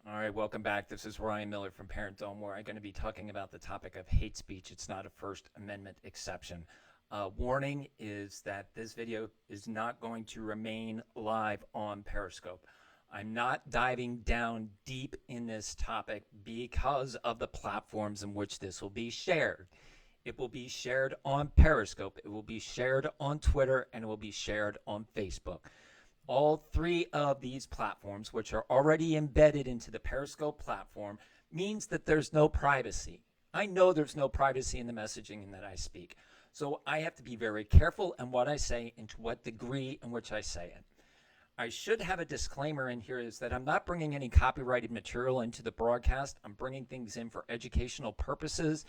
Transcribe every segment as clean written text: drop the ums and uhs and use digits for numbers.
All right, welcome back. This is Ryan Miller from Parent Dome, where I'm going to be talking about the topic of hate speech. It's not a First Amendment exception. Warning is that this video is not going to remain live on Periscope. I'm not diving down deep in this topic because of the platforms in which this will be shared. It will be shared on Periscope, it will be shared on Twitter, and it will be shared on Facebook. All three of these platforms, which are already embedded into the Periscope platform, means that there's no privacy. I know there's no privacy in the messaging that I speak. So I have to be very careful in what I say and to what degree in which I say it. I should have a disclaimer in here is that I'm not bringing any copyrighted material into the broadcast. I'm bringing things in for educational purposes,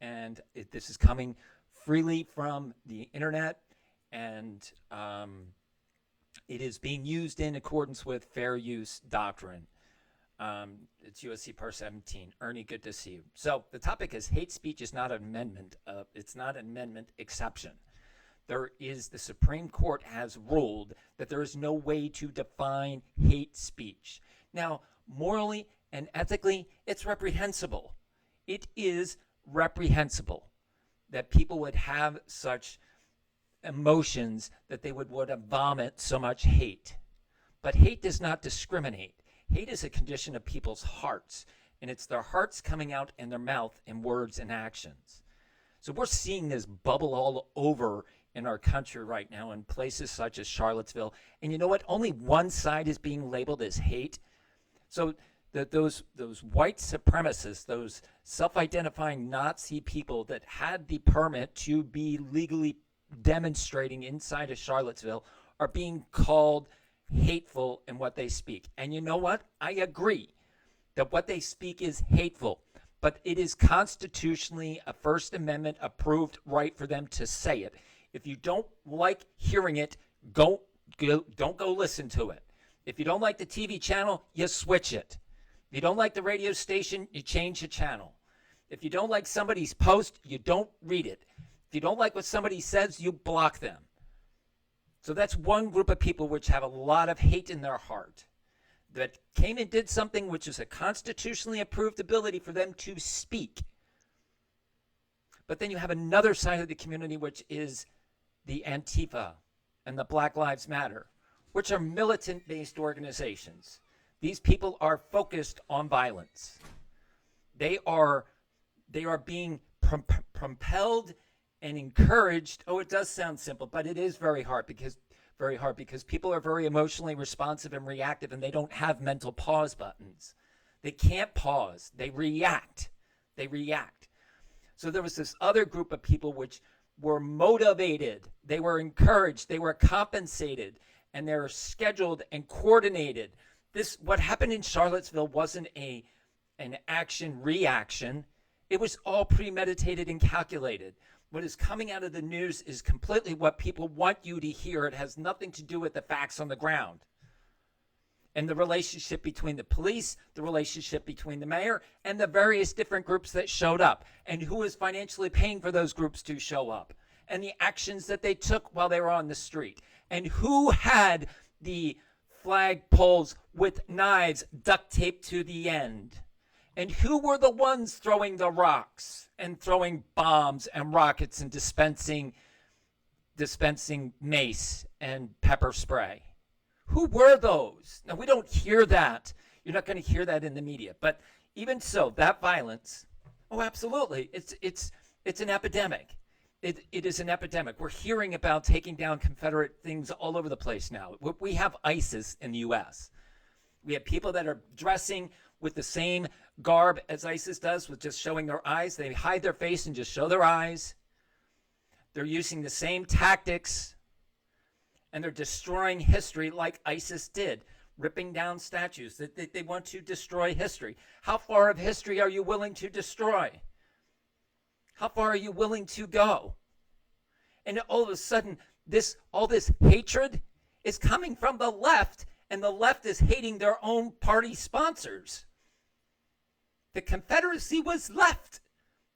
and this is coming freely from the internet, and it is being used in accordance with fair use doctrine. It's USC Part 17. Ernie, good to see you. So the topic is hate speech is not an amendment. It's not an amendment exception. The Supreme Court has ruled that there is no way to define hate speech. Now, morally and ethically, it's reprehensible. It is reprehensible that people would have such emotions that they would want to vomit so much hate. But hate does not discriminate. Hate is a condition of people's hearts, and it's their hearts coming out in their mouth in words and actions. So we're seeing this bubble all over in our country right now in places such as Charlottesville. And you know what? Only one side is being labeled as hate. So those white supremacists, those self-identifying Nazi people that had the permit to be legally demonstrating inside of Charlottesville are being called hateful in what they speak. And you know what? I agree that what they speak is hateful, but it is constitutionally a First Amendment approved right for them to say it. If you don't like hearing it, don't go listen to it. If you don't like the TV channel, you switch it. If you don't like the radio station, you change the channel. If you don't like somebody's post, you don't read it. If you don't like what somebody says, you block them. So that's one group of people which have a lot of hate in their heart that came and did something which is a constitutionally approved ability for them to speak. But then you have another side of the community, which is the Antifa and the Black Lives Matter, which are militant-based organizations. These people are focused on violence. They are being propelled and encouraged. Oh, it does sound simple, but it is very hard because people are very emotionally responsive and reactive, and they don't have mental pause buttons. They can't pause. They react. So there was this other group of people which were motivated, they were encouraged, they were compensated, and they were scheduled and coordinated. What happened in Charlottesville wasn't an action-reaction. It was all premeditated and calculated. What is coming out of the news is completely what people want you to hear. It has nothing to do with the facts on the ground. And the relationship between the police, the relationship between the mayor, and the various different groups that showed up, and who is financially paying for those groups to show up, and the actions that they took while they were on the street, and who had the flag poles with knives duct taped to the end. And who were the ones throwing the rocks and throwing bombs and rockets and dispensing mace and pepper spray? Who were those? Now, we don't hear that. You're not going to hear that in the media. But even so, that violence, oh, absolutely. It's an epidemic. It is an epidemic. We're hearing about taking down Confederate things all over the place now. We have ISIS in the U.S. We have people that are dressing with the same garb as ISIS does, with just showing their eyes. They hide their face and just show their eyes. They're using the same tactics, and they're destroying history like ISIS did, ripping down statues. They want to destroy history. How far of history are you willing to destroy? How far are you willing to go? And all of a sudden, all this hatred is coming from the left, and the left is hating their own party sponsors. The Confederacy was left.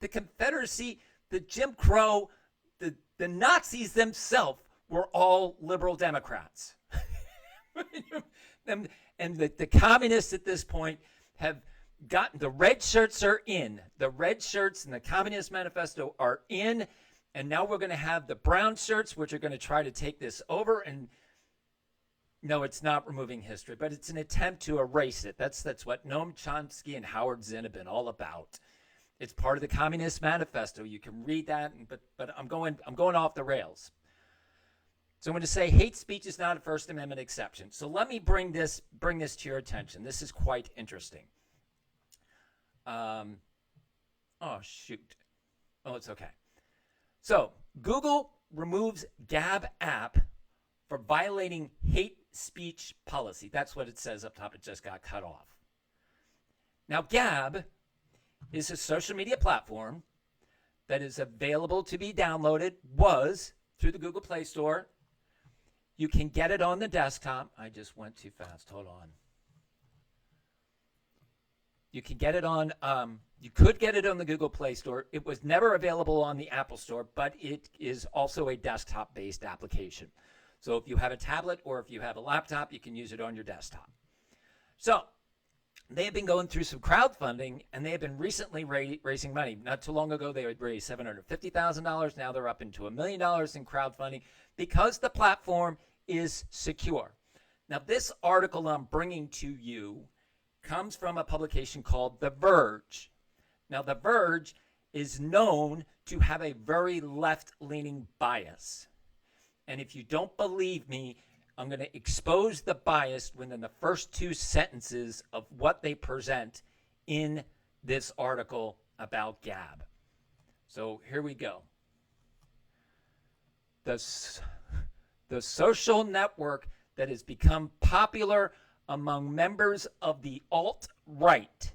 The Confederacy, the Jim Crow, the Nazis themselves were all liberal Democrats. And the communists at this point, have gotten, the red shirts are in. The red shirts in the Communist Manifesto are in. And now we're going to have the brown shirts, which are going to try to take this over. And no, it's not removing history, but it's an attempt to erase it. That's what Noam Chomsky and Howard Zinn have been all about. It's part of the Communist Manifesto. You can read that, but I'm going off the rails. So I'm going to say hate speech is not a First Amendment exception. So let me bring this to your attention. This is quite interesting. Oh, shoot. Oh, it's okay. So Google removes Gab app for violating hate speech policy. That's what it says up top. It just got cut off. Now, Gab is a social media platform that is available to be downloaded, was through the Google Play Store. You can get it on the desktop. I just went too fast. Hold on. You can get it on, you could get it on the Google Play Store. It was never available on the Apple Store, but it is also a desktop-based application. So if you have a tablet or if you have a laptop, you can use it on your desktop. So they have been going through some crowdfunding, and they have been recently raising money. Not too long ago, they had raised $750,000. Now they're up into $1 million in crowdfunding because the platform is secure. Now, this article I'm bringing to you comes from a publication called The Verge. Now, The Verge is known to have a very left-leaning bias. And if you don't believe me, I'm going to expose the bias within the first two sentences of what they present in this article about Gab. So here we go. The social network that has become popular among members of the alt-right.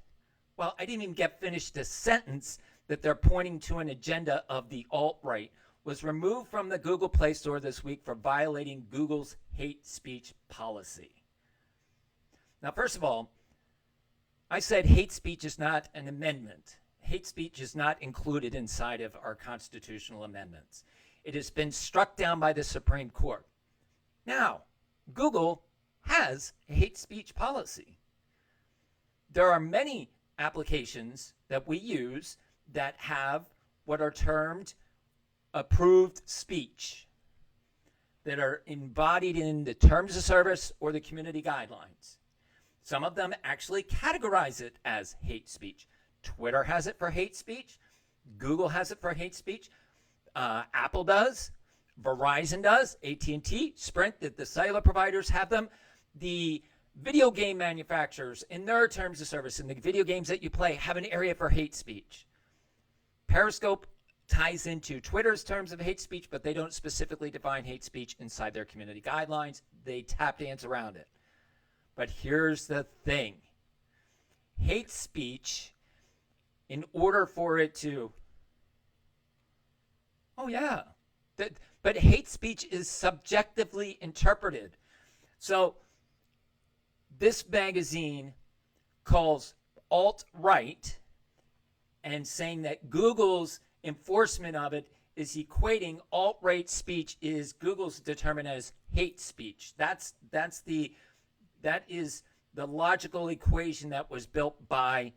Well, I didn't even get finished the sentence that they're pointing to an agenda of the alt-right, was removed from the Google Play Store this week for violating Google's hate speech policy. Now, first of all, I said hate speech is not an amendment. Hate speech is not included inside of our constitutional amendments. It has been struck down by the Supreme Court. Now, Google has a hate speech policy. There are many applications that we use that have what are termed approved speech, that are embodied in the terms of service or the community guidelines. Some of them actually categorize it as hate speech. Twitter has it for hate speech. Google has it for hate speech. Apple does. Verizon does. AT&T, Sprint, the cellular providers have them. The video game manufacturers, in their terms of service, in the video games that you play, have an area for hate speech. Periscope ties into Twitter's terms of hate speech, but they don't specifically define hate speech inside their community guidelines. They tap dance around it. But here's the thing. Hate speech, in order for it to... Oh, yeah. But hate speech is subjectively interpreted. So this magazine calls alt-right and saying that Google's enforcement of it is equating alt-right speech is Google's determined as hate speech. That is the logical equation that was built by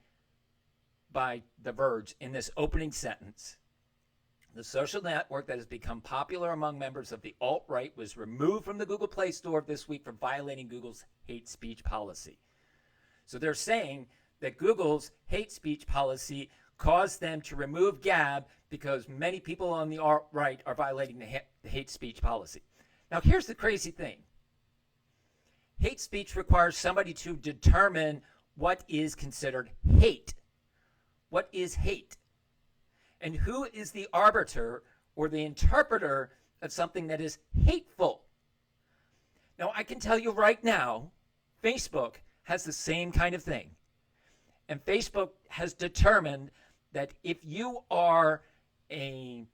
The Verge in this opening sentence. The social network that has become popular among members of the alt-right was removed from the Google Play Store this week for violating Google's hate speech policy. So they're saying that Google's hate speech policy caused them to remove Gab because many people on the alt-right are violating the hate speech policy. Now, here's the crazy thing. Hate speech requires somebody to determine what is considered hate. What is hate? And who is the arbiter or the interpreter of something that is hateful? Now, I can tell you right now, Facebook has the same kind of thing. And Facebook has determined that if you are a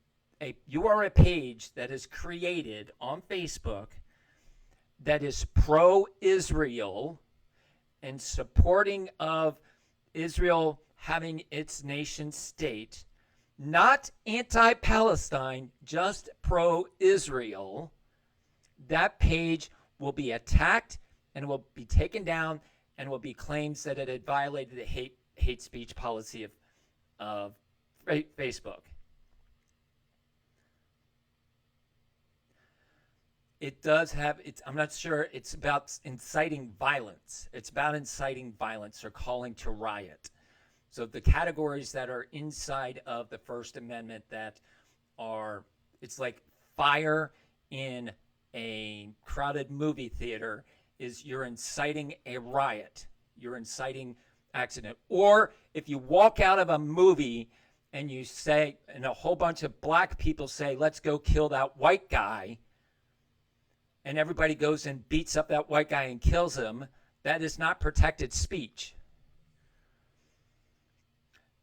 page that is created on Facebook that is pro-Israel and supporting of Israel having its nation state, not anti-Palestine, just pro-Israel, that page will be attacked and will be taken down and will be claims that it had violated the hate speech policy of Facebook. It does have, I'm not sure, it's about inciting violence. It's about inciting violence or calling to riot. So the categories that are inside of the First Amendment that are, it's like fire in a crowded movie theater is you're inciting a riot. You're inciting accident. Or if you walk out of a movie and you say, and a whole bunch of black people say, let's go kill that white guy, and everybody goes and beats up that white guy and kills him, that is not protected speech.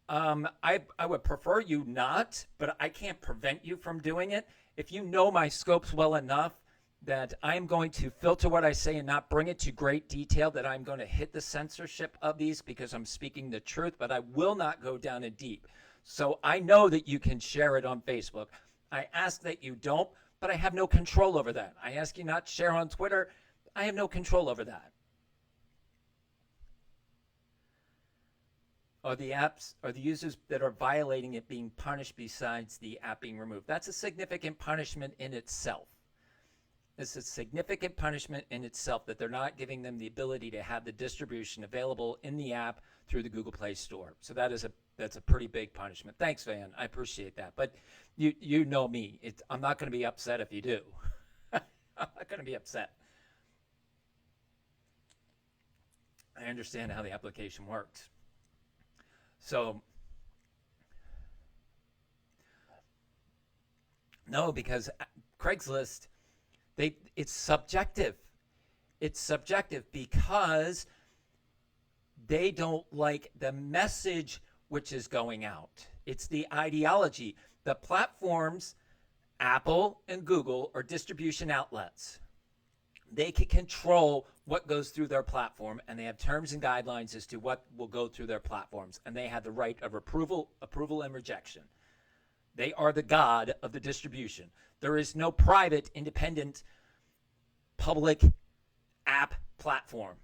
I would prefer you not, but I can't prevent you from doing it. If you know my scopes well enough that I'm going to filter what I say and not bring it to great detail, that I'm going to hit the censorship of these because I'm speaking the truth, but I will not go down in deep. So I know that you can share it on Facebook. I ask that you don't, but I have no control over that. I ask you not to share on Twitter. I have no control over that. Are the apps, are the users that are violating it being punished besides the app being removed? That's a significant punishment in itself. It's a significant punishment in itself that they're not giving them the ability to have the distribution available in the app through the Google Play Store. So that's a pretty big punishment. Thanks, Van. I appreciate that. But you know me. I'm not going to be upset if you do. I'm not going to be upset. I understand how the application works. So, no, because Craigslist, it's subjective. It's subjective because they don't like the message which is going out. It's the ideology. The platforms, Apple and Google, are distribution outlets. They can control what goes through their platform, and they have terms and guidelines as to what will go through their platforms, and they have the right of approval and rejection. They are the god of the distribution. There is no private, independent, public app platform.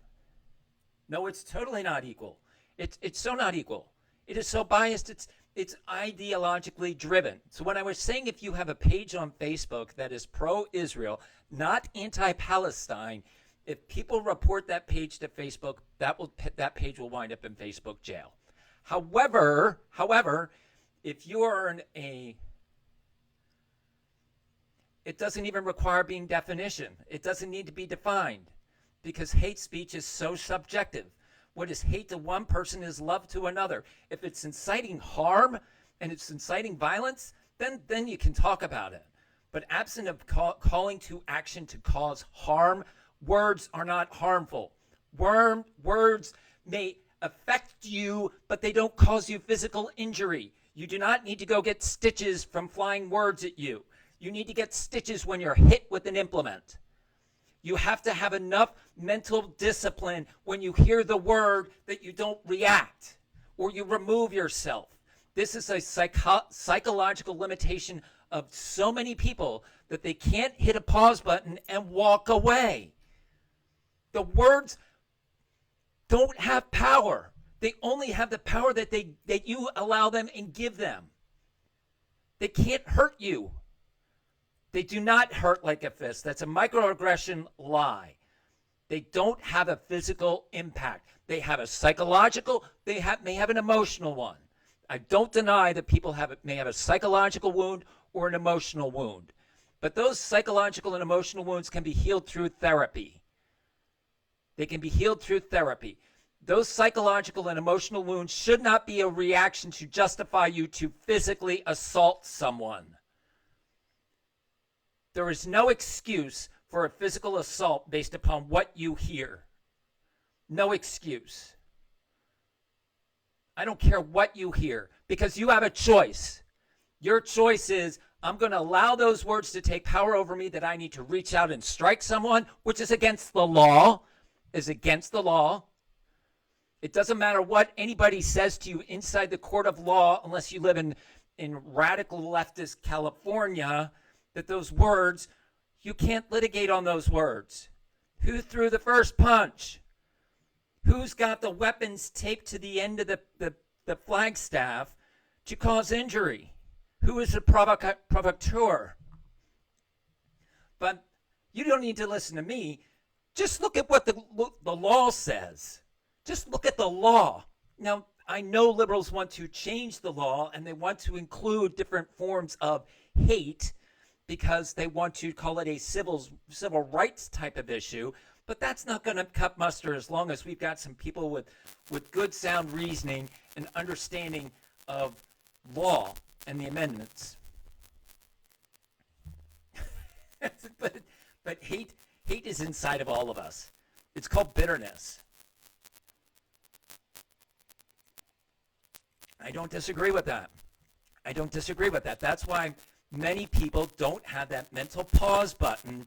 No, it's totally not equal. It's so not equal. It is so biased. It's ideologically driven. So when I was saying if you have a page on Facebook that is pro-Israel, not anti-Palestine, if people report that page to Facebook, that page will wind up in Facebook jail. However, if you are it doesn't even require being definition. It doesn't need to be defined because hate speech is so subjective. What is hate to one person is love to another. If it's inciting harm and it's inciting violence, then you can talk about it. But absent of calling to action to cause harm, words are not harmful. Words may affect you, but they don't cause you physical injury. You do not need to go get stitches from flying words at you. You need to get stitches when you're hit with an implement. You have to have enough mental discipline when you hear the word that you don't react or you remove yourself. This is a psychological limitation of so many people that they can't hit a pause button and walk away. The words don't have power. They only have the power that you allow them and give them. They can't hurt you. They do not hurt like a fist. That's a microaggression lie. They don't have a physical impact. They have a psychological, may have an emotional one. I don't deny that people may have a psychological wound or an emotional wound. But those psychological and emotional wounds can be healed through therapy. They can be healed through therapy. Those psychological and emotional wounds should not be a reaction to justify you to physically assault someone. There is no excuse for a physical assault based upon what you hear. No excuse. I don't care what you hear because you have a choice. Your choice is, I'm going to allow those words to take power over me that I need to reach out and strike someone, which is against the law, It doesn't matter what anybody says to you inside the court of law, unless you live in radical leftist California, that those words, you can't litigate on those words. Who threw the first punch? Who's got the weapons taped to the end of the flagstaff to cause injury? Who is the provocateur? But you don't need to listen to me. Just look at what the law says. Just look at the law. Now, I know liberals want to change the law and they want to include different forms of hate because they want to call it a civil rights type of issue. But that's not going to cut muster as long as we've got some people with good sound reasoning and understanding of law and the amendments. but hate is inside of all of us. It's called bitterness. I don't disagree with that. That's why many people don't have that mental pause button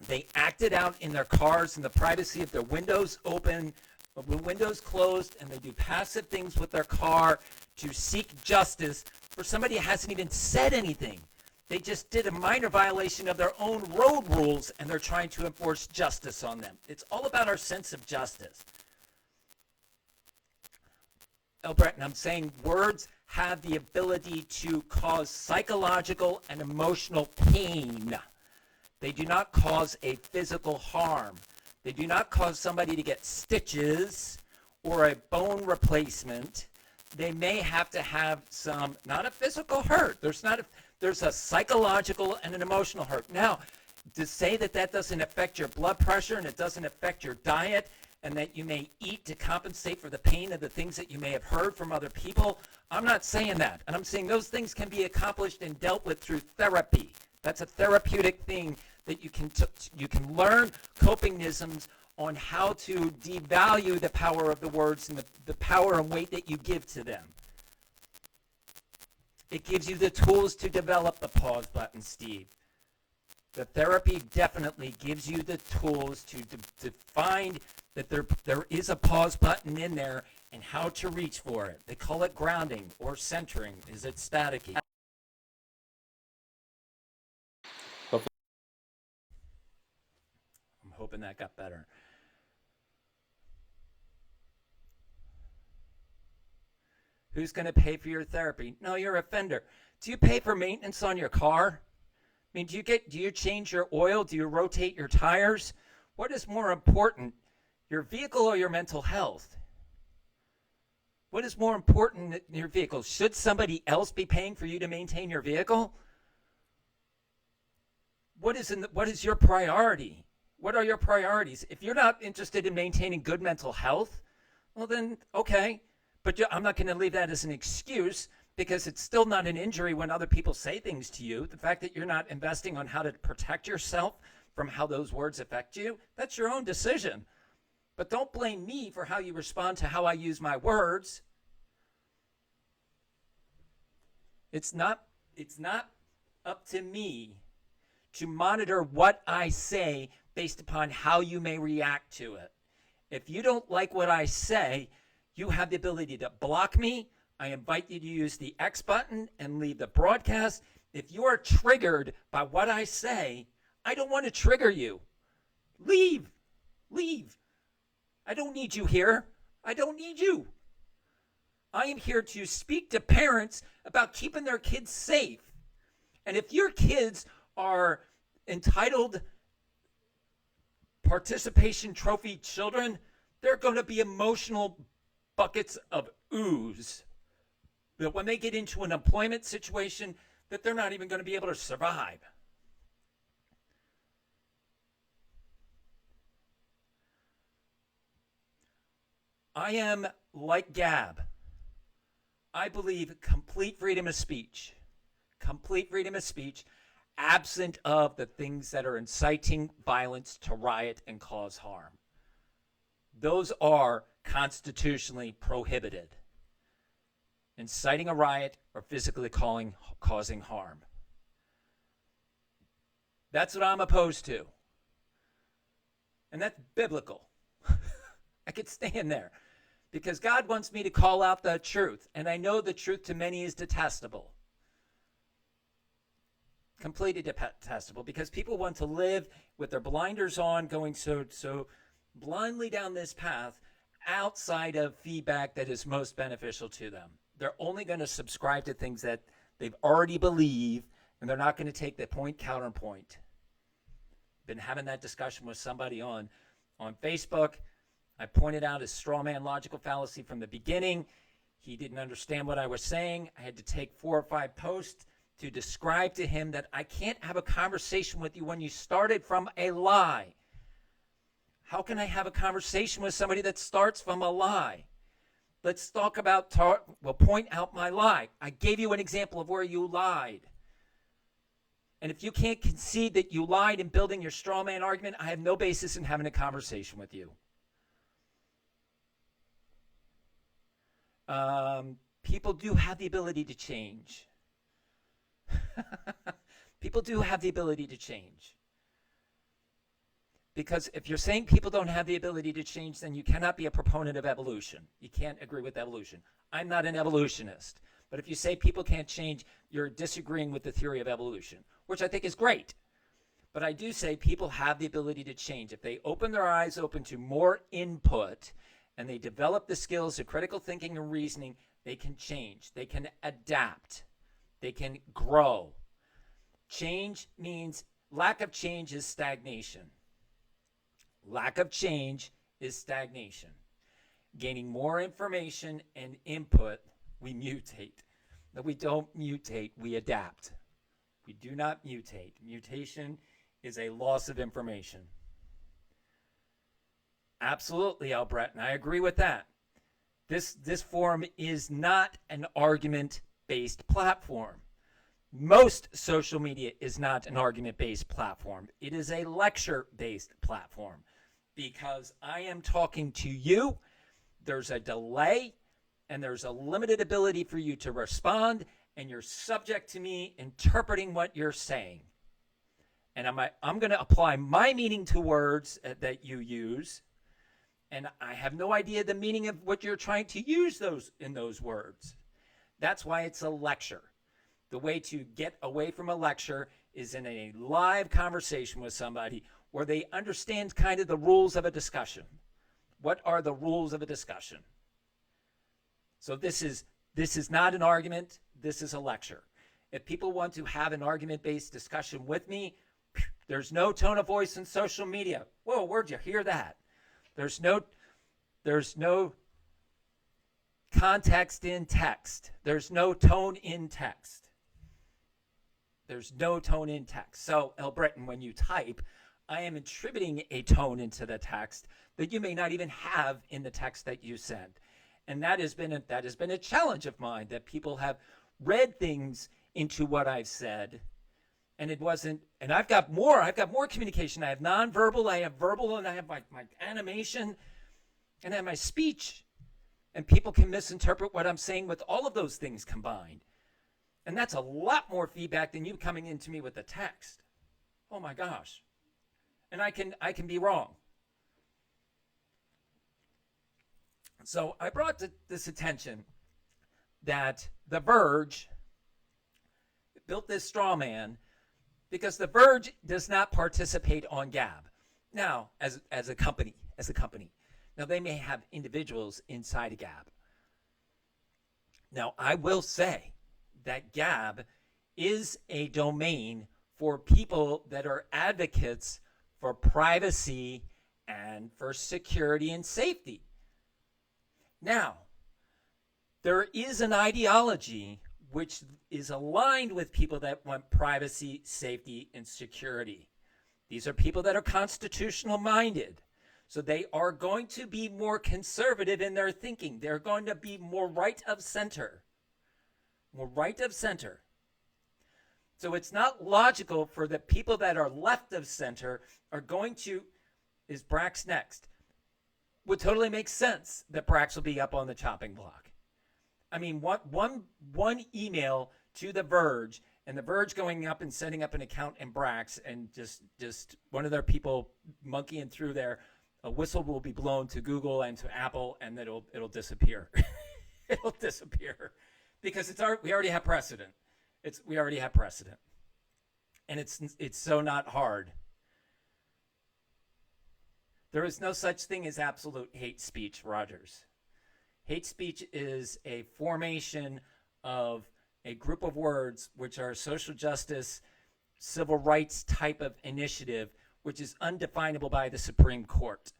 they act it out in their cars in the privacy of their windows open, windows closed, and they do passive things with their car to seek justice for somebody who hasn't even said anything. They just did a minor violation of their own road rules, and they're trying to enforce justice on them. It's all about our sense of justice. Breton, I'm saying words have the ability to cause psychological and emotional pain. They do not cause a physical harm. They do not cause somebody to get stitches or a bone replacement. They may have to have some, not a physical hurt. There's a psychological and an emotional hurt. Now, to say that doesn't affect your blood pressure and it doesn't affect your diet and that you may eat to compensate for the pain of the things that you may have heard from other people, I'm not saying that. And I'm saying those things can be accomplished and dealt with through therapy. That's a therapeutic thing that you can learn copingisms on how to devalue the power of the words and the power and weight that you give to them. It gives you the tools to develop the pause button, Steve. The therapy definitely gives you the tools to find that there is a pause button in there and how to reach for it. They call it grounding or centering. Is it staticky? I'm hoping that got better. Who's going to pay for your therapy? No, you're a offender. Do you pay for maintenance on your car? I mean, do you change your oil? Do you rotate your tires? What is more important, your vehicle or your mental health? What is more important in your vehicle? Should somebody else be paying for you to maintain your vehicle? What is your priority? What are your priorities? If you're not interested in maintaining good mental health, well then, okay. But I'm not going to leave that as an excuse because it's still not an injury when other people say things to you. The fact that you're not investing on how to protect yourself from how those words affect you, that's your own decision. But don't blame me for how you respond to how I use my words. It's not up to me to monitor what I say based upon how you may react to it. If you don't like what I say, you have the ability to block me. I invite you to use the X button and leave the broadcast. If you are triggered by what I say, I don't want to trigger you. Leave. I don't need you here. I don't need you. I am here to speak to parents about keeping their kids safe. And if your kids are entitled participation trophy children, they're going to be emotional buckets of ooze that when they get into an employment situation that they're not even going to be able to survive. I am like Gab. I believe complete freedom of speech, absent of the things that are inciting violence to riot and cause harm. Those are constitutionally prohibited. Inciting a riot or physically causing harm. That's what I'm opposed to. And that's biblical. I could stand there because God wants me to call out the truth. And I know the truth to many is detestable. Completely detestable because people want to live with their blinders on going so blindly down this path outside of feedback that is most beneficial to them. They're only going to subscribe to things that they've already believed, and they're not going to take the point counterpoint. Been having that discussion with somebody on Facebook. I pointed out his straw man logical fallacy from the beginning. He didn't understand what I was saying. I had to take 4 or 5 posts to describe to him that I can't have a conversation with you when you started from a lie. How can I have a conversation with somebody that starts from a lie? Let's talk about, well, point out my lie. I gave you an example of where you lied. And if you can't concede that you lied in building your straw man argument, I have no basis in having a conversation with you. People do have the ability to change. People do have the ability to change. Because if you're saying people don't have the ability to change, then you cannot be a proponent of evolution. You can't agree with evolution. I'm not an evolutionist. But if you say people can't change, you're disagreeing with the theory of evolution, which I think is great. But I do say people have the ability to change. If they open their eyes open to more input and they develop the skills of critical thinking and reasoning, they can change. They can adapt. They can grow. Change means lack of change is stagnation. Lack of change is stagnation. Gaining more information and input, we mutate. No, we don't mutate, we adapt. We do not mutate. Mutation is a loss of information. Absolutely, Albrecht, and I agree with that. This forum is not an argument-based platform. Most social media is not an argument-based platform. It is a lecture-based platform because I am talking to you. There's a delay and there's a limited ability for you to respond, and you're subject to me interpreting what you're saying. And I'm going to apply my meaning to words that you use, and I have no idea the meaning of what you're trying to use in those words. That's why it's a lecture. The way to get away from a lecture is in a live conversation with somebody where they understand kind of the rules of a discussion. What are the rules of a discussion? So this is not an argument. This is a lecture. If people want to have an argument-based discussion with me, there's no tone of voice in social media. Whoa, where'd you hear that? There's no context in text. There's no tone in text. There's no tone in text. So, Albrecht, when you type, I am attributing a tone into the text that you may not even have in the text that you send. And that has been a challenge of mine, that people have read things into what I've said, and it wasn't. And I've got more communication. I have nonverbal, I have verbal, and I have my animation, and I have my speech. And people can misinterpret what I'm saying with all of those things combined. And that's a lot more feedback than you coming into me with the text. Oh my gosh. And I can be wrong. So I brought to this attention that The Verge built this straw man because The Verge does not participate on Gab. Now, as a company. Now, they may have individuals inside of Gab. Now, I will say that Gab is a domain for people that are advocates for privacy and for security and safety. Now, there is an ideology which is aligned with people that want privacy, safety, and security. These are people that are constitutional minded. So they are going to be more conservative in their thinking. They're going to be more right of center. More right of center. So it's not logical for the people that are left of center are going to, is Brax next? Would totally make sense that Brax will be up on the chopping block. I mean, one email to The Verge, and The Verge going up and setting up an account in Brax, and just one of their people monkeying through there, a whistle will be blown to Google and to Apple, and then it'll disappear. It'll disappear because we already have precedent. We already have precedent, and it's so not hard. There is no such thing as absolute hate speech, Rogers. Hate speech is a formation of a group of words which are social justice, civil rights type of initiative, which is undefinable by the Supreme Court.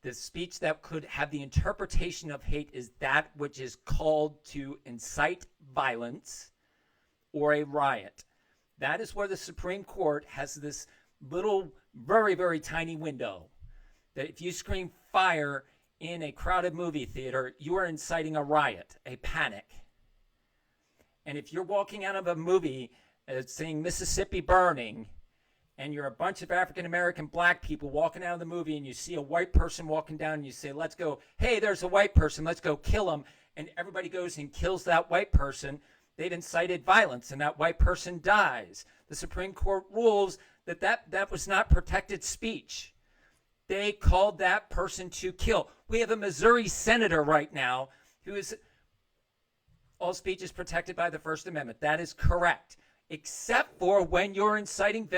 The speech that could have the interpretation of hate is that which is called to incite violence or a riot. That is where the Supreme Court has this little, very, very tiny window that if you scream fire in a crowded movie theater, you are inciting a riot, a panic. And if you're walking out of a movie saying Mississippi burning, and you're a bunch of African-American black people walking out of the movie, and you see a white person walking down, and you say, let's go, hey, there's a white person, let's go kill him, and everybody goes and kills that white person, they've incited violence, and that white person dies. The Supreme Court rules that was not protected speech. They called that person to kill. We have a Missouri senator right now who is, all speech is protected by the First Amendment. That is correct, except for when you're inciting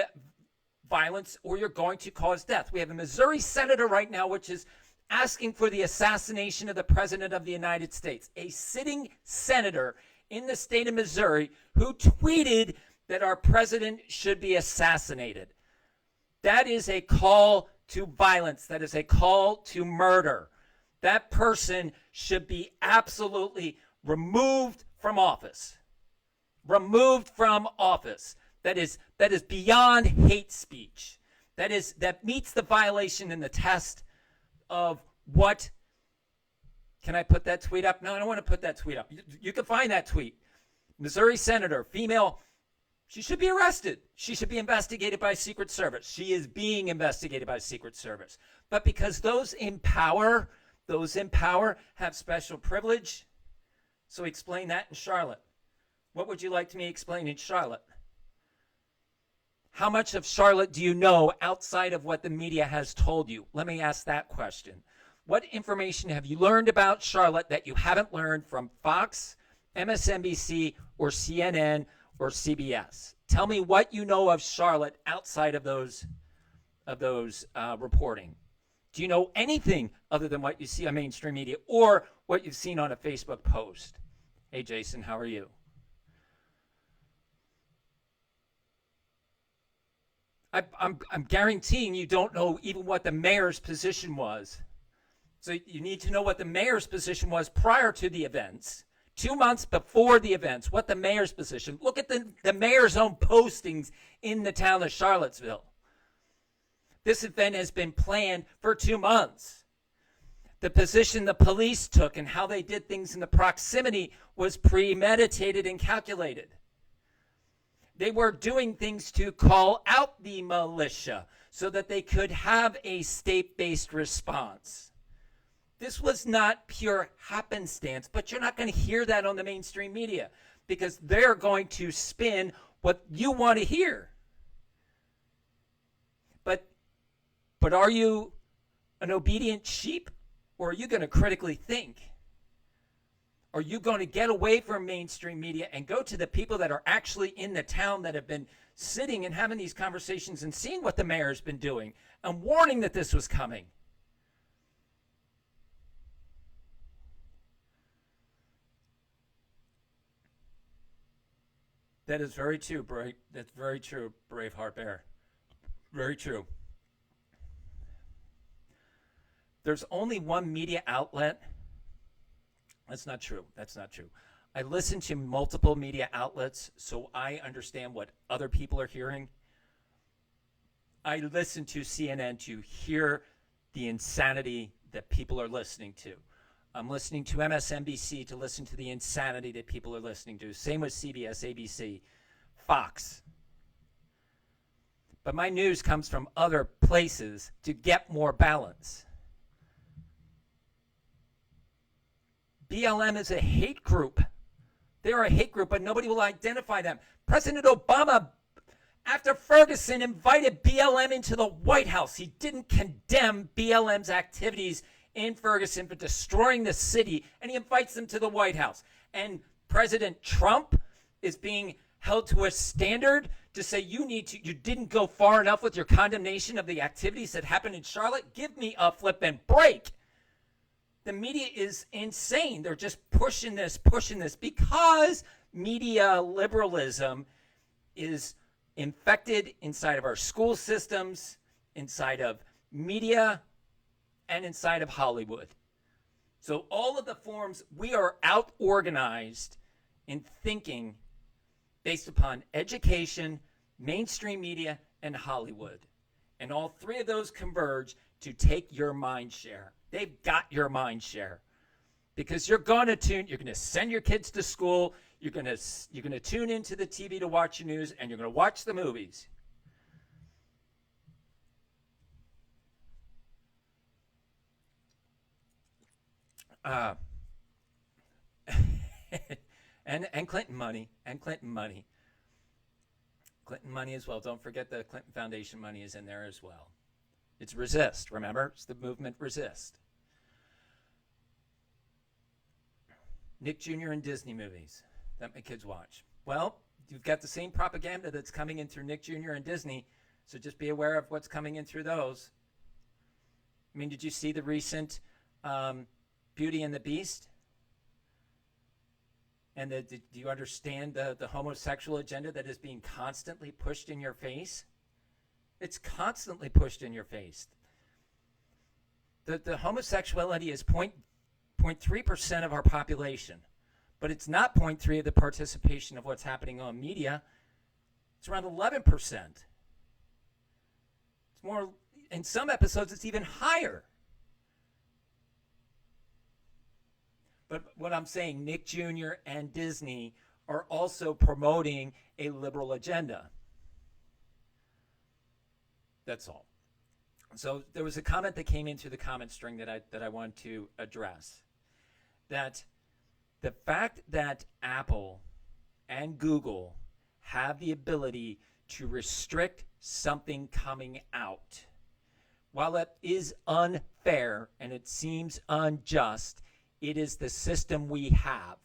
violence or you're going to cause death. We have a Missouri senator right now which is asking for the assassination of the President of the United States, a sitting senator in the state of Missouri who tweeted that our president should be assassinated. That is a call to violence. That is a call to murder. That person should be absolutely removed from office. Removed from office. That is beyond hate speech. That meets the violation in the test of what. Can I put that tweet up? No, I don't want to put that tweet up. You can find that tweet. Missouri senator, female, she should be arrested. She should be investigated by Secret Service. She is being investigated by Secret Service. But because those in power have special privilege, so explain that in Charlotte. What would you like me to explain in Charlotte? How much of Charlotte do you know outside of what the media has told you? Let me ask that question. What information have you learned about Charlotte that you haven't learned from Fox, MSNBC, or CNN, or CBS? Tell me what you know of Charlotte outside of those reporting. Do you know anything other than what you see on mainstream media or what you've seen on a Facebook post? Hey, Jason, how are you? I'm guaranteeing you don't know even what the mayor's position was. So you need to know what the mayor's position was prior to the events. 2 months before the events, what the mayor's position. Look at the mayor's own postings in the town of Charlottesville. This event has been planned for 2 months. The position the police took and how they did things in the proximity was premeditated and calculated. They were doing things to call out the militia so that they could have a state-based response. This was not pure happenstance, but you're not going to hear that on the mainstream media because they're going to spin what you want to hear. But are you an obedient sheep, or are you going to critically think? Are you going to get away from mainstream media and go to the people that are actually in the town that have been sitting and having these conversations and seeing what the mayor's been doing and warning that this was coming? That is very true, That's very true, Braveheart Bear. Very true. There's only one media outlet. That's not true. I listen to multiple media outlets, so I understand what other people are hearing. I listen to CNN to hear the insanity that people are listening to. I'm listening to MSNBC to listen to the insanity that people are listening to. Same with CBS, ABC, Fox. But my news comes from other places to get more balance. BLM is a hate group. They are a hate group, but nobody will identify them. President Obama, after Ferguson, invited BLM into the White House. He didn't condemn BLM's activities in Ferguson for destroying the city, and he invites them to the White House. And President Trump is being held to a standard to say you didn't go far enough with your condemnation of the activities that happened in Charlotte? Give me a flippin' break. The media is insane. They're just pushing this because media liberalism is infected inside of our school systems, inside of media, and inside of Hollywood. So all of the forms, we are out-organized in thinking based upon education, mainstream media, and Hollywood. And all three of those converge to take your mind share. They've got your mind share. Because you're going to send your kids to school, you're going to tune into the TV to watch the news, and you're going to watch the movies. And Clinton money, Clinton money as well. Don't forget the Clinton Foundation money is in there as well. It's Resist, remember? It's the movement Resist. Nick Jr. and Disney movies that my kids watch. Well, you've got the same propaganda that's coming in through Nick Jr. and Disney, so just be aware of what's coming in through those. I mean, did you see the recent Beauty and the Beast? And do you understand the homosexual agenda that is being constantly pushed in your face? It's constantly pushed in your face. The homosexuality is 0.3% of our population, but it's not 0.3 of the participation of what's happening on media. It's around 11%. It's more, in some episodes, it's even higher. But what I'm saying, Nick Jr. and Disney are also promoting a liberal agenda. That's all. So there was a comment that came into the comment string that I want to address. That the fact that Apple and Google have the ability to restrict something coming out, while it is unfair and it seems unjust, it is the system we have.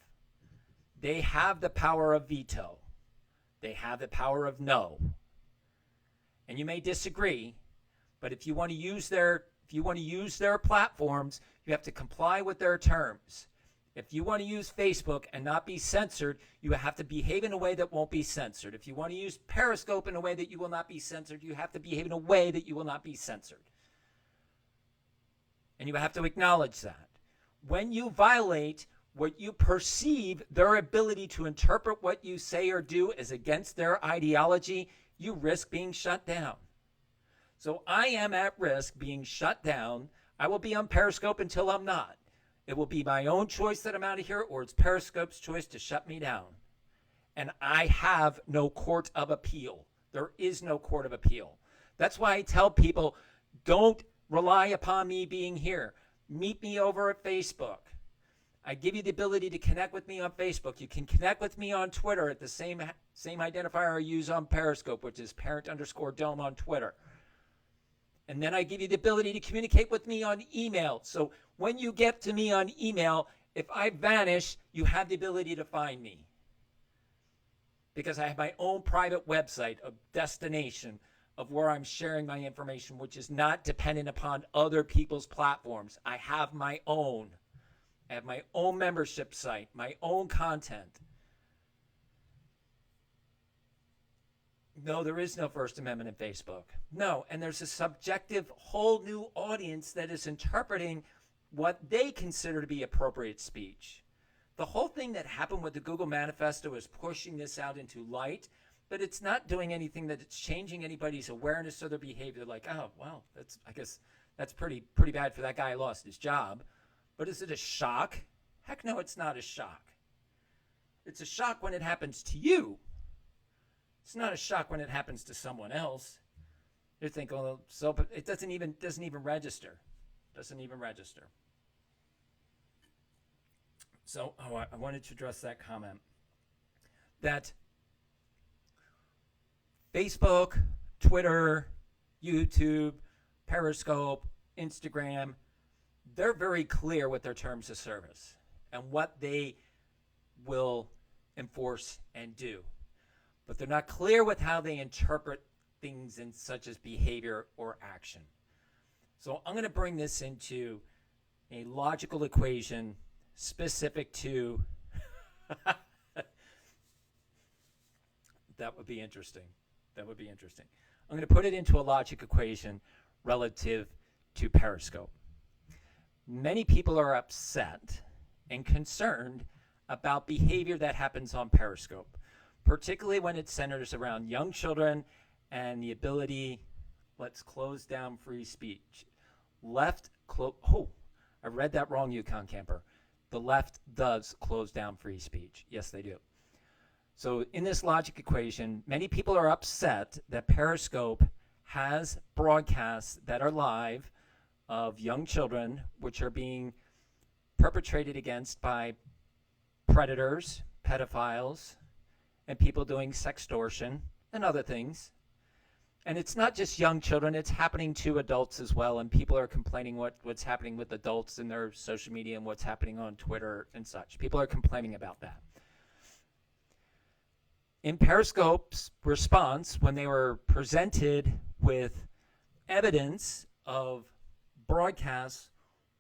They have the power of veto. They have the power of no. And you may disagree, but if you want to use their platforms, you have to comply with their terms. If you want to use Facebook and not be censored, you have to behave in a way that won't be censored. If you want to use Periscope in a way that you will not be censored, you have to behave in a way that you will not be censored. And you have to acknowledge that. When you violate what you perceive their ability to interpret what you say or do as against their ideology, you risk being shut down. So I am at risk being shut down. I will be on Periscope until I'm not. It will be my own choice that I'm out of here, or it's Periscope's choice to shut me down. And I have no court of appeal. There is no court of appeal. That's why I tell people, don't rely upon me being here. Meet me over at Facebook. I give you the ability to connect with me on Facebook. You can connect with me on Twitter at the same identifier I use on Periscope, which is parent_dome on Twitter. And then I give you the ability to communicate with me on email. So when you get to me on email, if I vanish, you have the ability to find me. Because I have my own private website, a destination of where I'm sharing my information, which is not dependent upon other people's platforms. I have my own. I have my own membership site, my own content. No, there is no First Amendment in Facebook. No, and there's a subjective whole new audience that is interpreting what they consider to be appropriate speech. The whole thing that happened with the Google Manifesto is pushing this out into light, but it's not doing anything that it's changing anybody's awareness or their behavior. Like, oh, well, I guess that's pretty bad for that guy who lost his job. But is it a shock? Heck no, it's not a shock. It's a shock when it happens to you. It's not a shock when it happens to someone else. You think, oh, so, but it doesn't even register. Doesn't even register. So, I wanted to address that comment. That Facebook, Twitter, YouTube, Periscope, Instagram, they're very clear with their terms of service and what they will enforce and do. but they're not clear with how they interpret things in such as behavior or action. So I'm going to bring this into a logical equation specific to that would be interesting. That would be interesting. I'm going to put it into a logic equation relative to Periscope. Many people are upset and concerned about behavior that happens on Periscope, particularly when it centers around young children and the ability, let's close down free speech. I read that wrong, Yukon Camper. The left does close down free speech. Yes, they do. So in this logic equation, many people are upset that Periscope has broadcasts that are live of young children, which are being perpetrated against by predators, pedophiles, and people doing sextortion and other things. And it's not just young children, it's happening to adults as well, and people are complaining what's happening with adults in their social media and what's happening on Twitter and such. People are complaining about that. In Periscope's response, when they were presented with evidence of broadcasts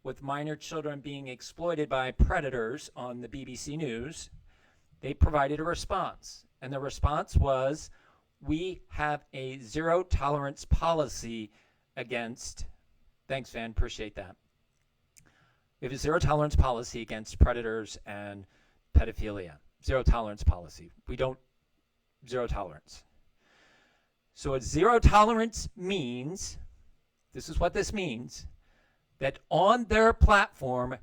with minor children being exploited by predators on the BBC News, they provided a response. And the response was, we have a zero tolerance policy against, thanks Van, appreciate that. We have a zero tolerance policy against predators and pedophilia. Zero tolerance policy. We don't, zero tolerance. So a zero tolerance means, this is what this means, that on their platform,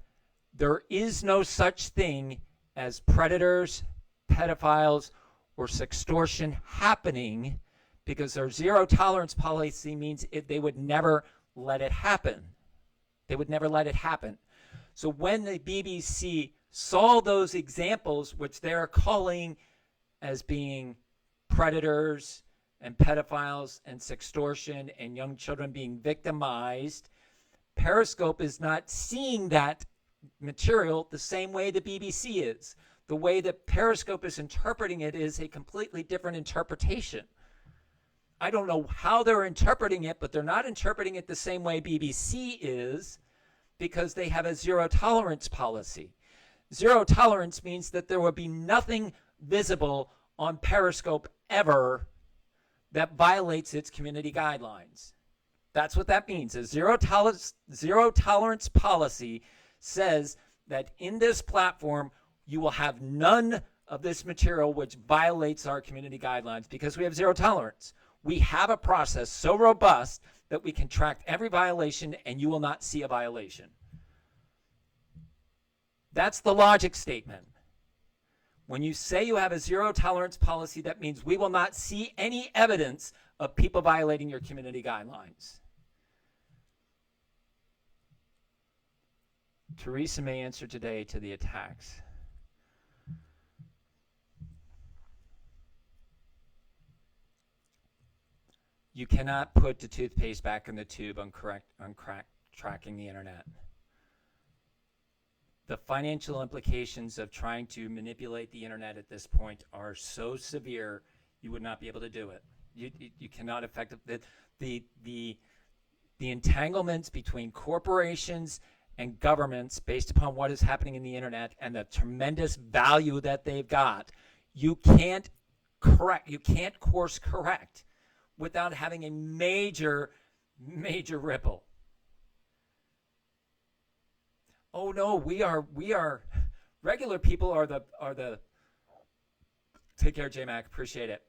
there is no such thing as predators, pedophiles, or sextortion happening, because their zero tolerance policy means they would never let it happen. They would never let it happen. So when the BBC saw those examples, which they're calling as being predators and pedophiles and sextortion and young children being victimized, Periscope is not seeing that material the same way the BBC is. The way that Periscope is interpreting it is a completely different interpretation. I don't know how they're interpreting it, but they're not interpreting it the same way BBC is, because they have a zero tolerance policy. Zero tolerance means that there will be nothing visible on Periscope ever that violates its community guidelines. That's what that means. A zero tolerance policy says that in this platform, you will have none of this material which violates our community guidelines, because we have zero tolerance. We have a process so robust that we can track every violation and you will not see a violation. That's the logic statement. When you say you have a zero tolerance policy, that means we will not see any evidence of people violating your community guidelines. Teresa may answer today to the attacks. You cannot put the toothpaste back in the tube on tracking the internet. The financial implications of trying to manipulate the internet at this point are so severe, you would not be able to do it. You cannot affect it. The entanglements between corporations and governments based upon what is happening in the internet and the tremendous value that they've got, you can't course correct without having a major ripple. Oh no, we are regular people are the take care, J-Mac, appreciate it.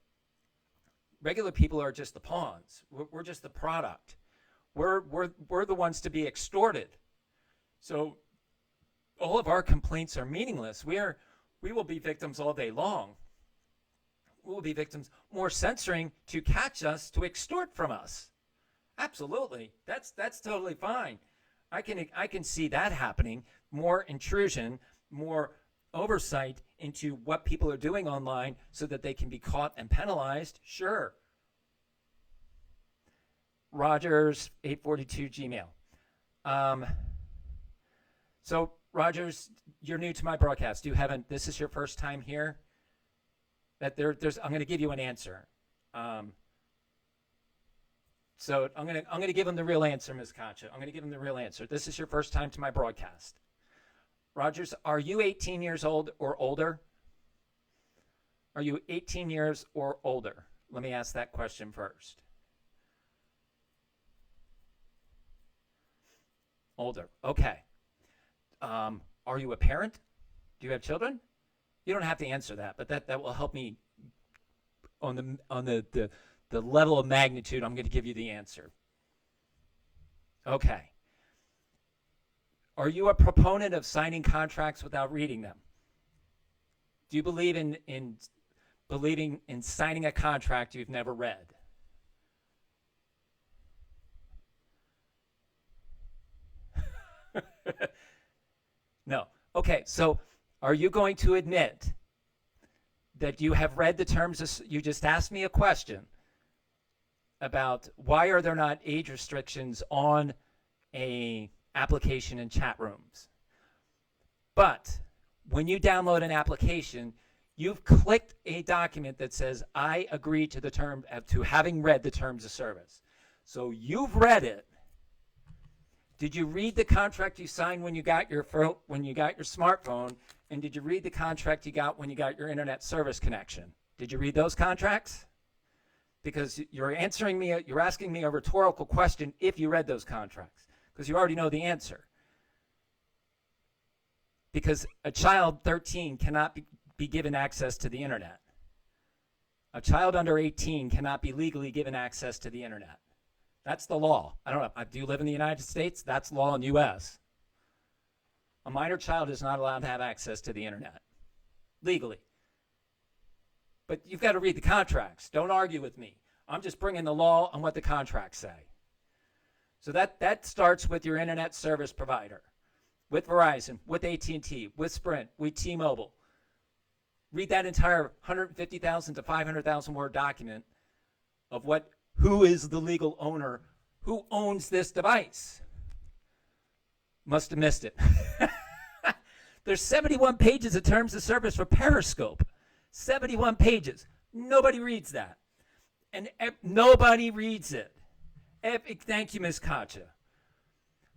Regular people are just the pawns. We're just the product. We're the ones to be extorted. So all of our complaints are meaningless. We will be victims all day long. We will be victims, more censoring to catch us, to extort from us. Absolutely. That's totally fine. I can see that happening. More intrusion, more oversight into what people are doing online so that they can be caught and penalized. Sure. Rogers 842 Gmail. So Rogers, you're new to my broadcast. This is your first time here? That I'm going to give you an answer. So I'm going to give him the real answer, Ms. Kacha. I'm going to give him the real answer. This is your first time to my broadcast. Rogers, are you 18 years old or older? Are you 18 years or older? Let me ask that question first. Older. Okay. Are you a parent? Do you have children? You don't have to answer that, but that will help me on the level of magnitude. I'm going to give you the answer. Okay. Are you a proponent of signing contracts without reading them? Do you believe in believing in signing a contract you've never read? No. Okay, so are you going to admit that you have read the terms of, you just asked me a question about why are there not age restrictions on a application in chat rooms? But when you download an application, you've clicked a document that says, I agree to the term, to having read the terms of service. So you've read it. Did you read the contract you signed when you got your smartphone? And did you read the contract you got when you got your internet service connection? Did you read those contracts? Because you're asking me a rhetorical question if you read those contracts, because you already know the answer. Because a child 13 cannot be given access to the internet. A child under 18 cannot be legally given access to the internet. That's the law. I don't know. Do you live in the United States? That's law in the U.S. A minor child is not allowed to have access to the internet legally. But you've got to read the contracts. Don't argue with me. I'm just bringing the law on what the contracts say. So that starts with your internet service provider, with Verizon, with AT&T, with Sprint, with T-Mobile. Read that entire 150,000 to 500,000 word document of who is the legal owner, who owns this device. Must have missed it. There's 71 pages of terms of service for Periscope. 71 pages. Nobody reads that. And nobody reads it. Thank you, Ms. Kacha.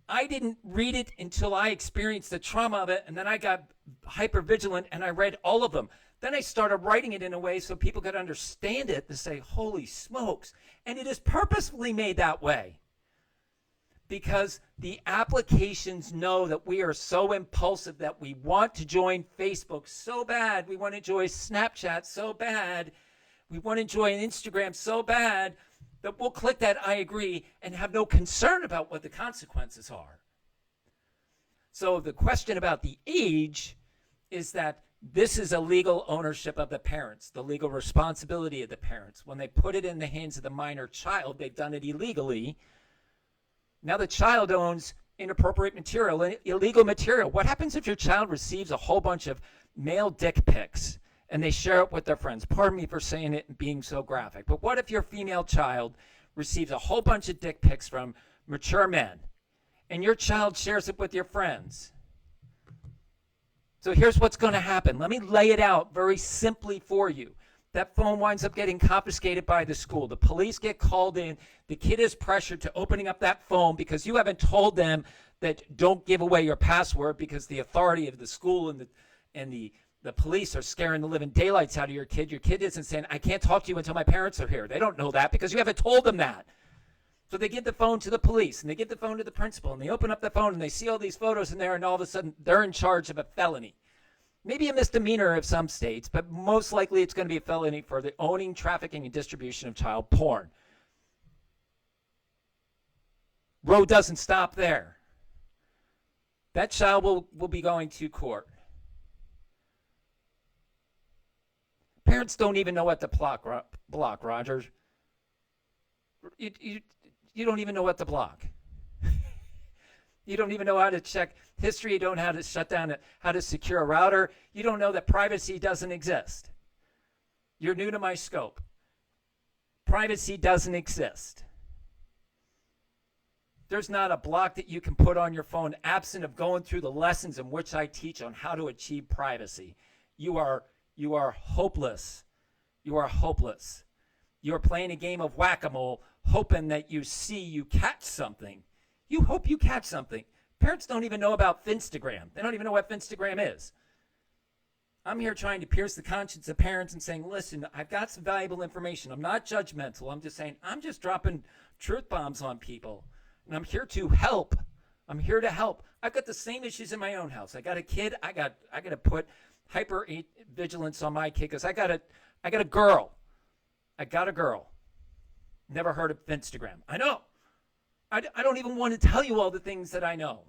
I didn't read it until I experienced the trauma of it, and then I got hypervigilant and I read all of them. Then I started writing it in a way so people could understand it to say, holy smokes. And it is purposefully made that way. Because the applications know that we are so impulsive that we want to join Facebook so bad. We want to join Snapchat so bad. We want to join Instagram so bad that we'll click that I agree and have no concern about what the consequences are. So the question about the age is that this is a legal ownership of the parents, the legal responsibility of the parents. When they put it in the hands of the minor child, they've done it illegally. Now the child owns inappropriate material and illegal material. What happens if your child receives a whole bunch of male dick pics and they share it with their friends? Pardon me for saying it and being so graphic, but what if your female child receives a whole bunch of dick pics from mature men and your child shares it with your friends? So here's what's going to happen. Let me lay it out very simply for you. That phone winds up getting confiscated by the school. The police get called in. The kid is pressured to opening up that phone because you haven't told them that don't give away your password, because the authority of the school and the police are scaring the living daylights out of your kid. Your kid isn't saying, I can't talk to you until my parents are here. They don't know that because you haven't told them that. So they give the phone to the police and they give the phone to the principal and they open up the phone and they see all these photos in there, and all of a sudden they're in charge of a felony. Maybe a misdemeanor of some states, but most likely it's going to be a felony for the owning, trafficking, and distribution of child porn. Road doesn't stop there. That child will be going to court. Parents don't even know what to block, Rogers. You don't even know what to block. You don't even know how to check history. You don't know how to shut down, how to secure a router. You don't know that privacy doesn't exist. You're new to my scope. Privacy doesn't exist. There's not a block that you can put on your phone absent of going through the lessons in which I teach on how to achieve privacy. You are hopeless You are hopeless. You're playing a game of whack-a-mole, hoping that you catch something. You hope you catch something. Parents don't even know about Finstagram. They don't even know what Finstagram is. I'm here trying to pierce the conscience of parents and saying, listen, I've got some valuable information. I'm not judgmental. I'm just saying, I'm just dropping truth bombs on people. And I'm here to help. I'm here to help. I've got the same issues in my own house. I got a kid. I got to put hyper vigilance on my kid because I got a girl. I got a girl. Never heard of Instagram. I know. I don't even want to tell you all the things that I know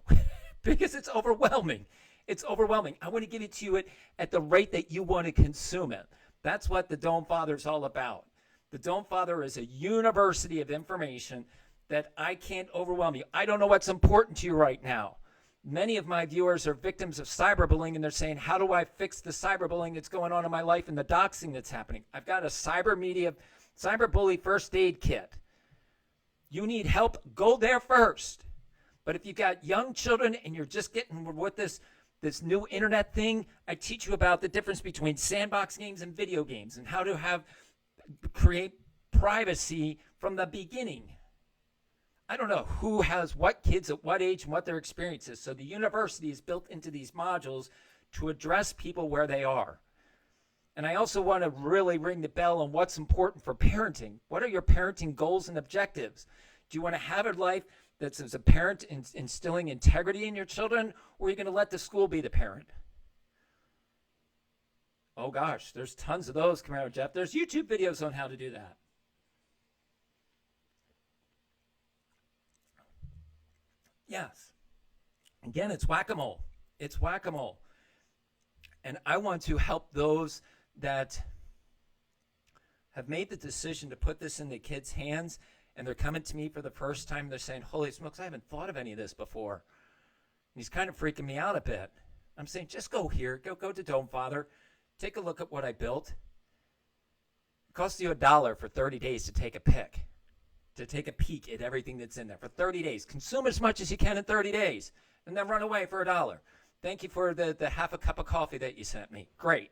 because it's overwhelming. It's overwhelming. I want to give it to you at the rate that you want to consume it. That's what the Don't Father is all about. The Don't Father is a university of information that I can't overwhelm you. I don't know what's important to you right now. Many of my viewers are victims of cyberbullying, and they're saying, how do I fix the cyberbullying that's going on in my life and the doxing that's happening? I've got a cyberbully first aid kit. You need help, go there first. But if you've got young children and you're just getting with this new internet thing, I teach you about the difference between sandbox games and video games and how to create privacy from the beginning. I don't know who has what kids at what age and what their experience is. So the university is built into these modules to address people where they are. And I also want to really ring the bell on what's important for parenting. What are your parenting goals and objectives? Do you want to have a life that's, as a parent, instilling integrity in your children, or are you going to let the school be the parent? Oh gosh, there's tons of those, Camaro Jeff. There's YouTube videos on how to do that. Yes. Again, it's whack-a-mole. It's whack-a-mole. And I want to help those that have made the decision to put this in the kids' hands, and they're coming to me for the first time. They're saying, holy smokes, I haven't thought of any of this before. And he's kind of freaking me out a bit. I'm saying, just go here. Go to Don't Father. Take a look at what I built. It costs you $1 for 30 days to take a peek at everything that's in there for 30 days. Consume as much as you can in 30 days, and then run away for $1. Thank you for the half a cup of coffee that you sent me. Great.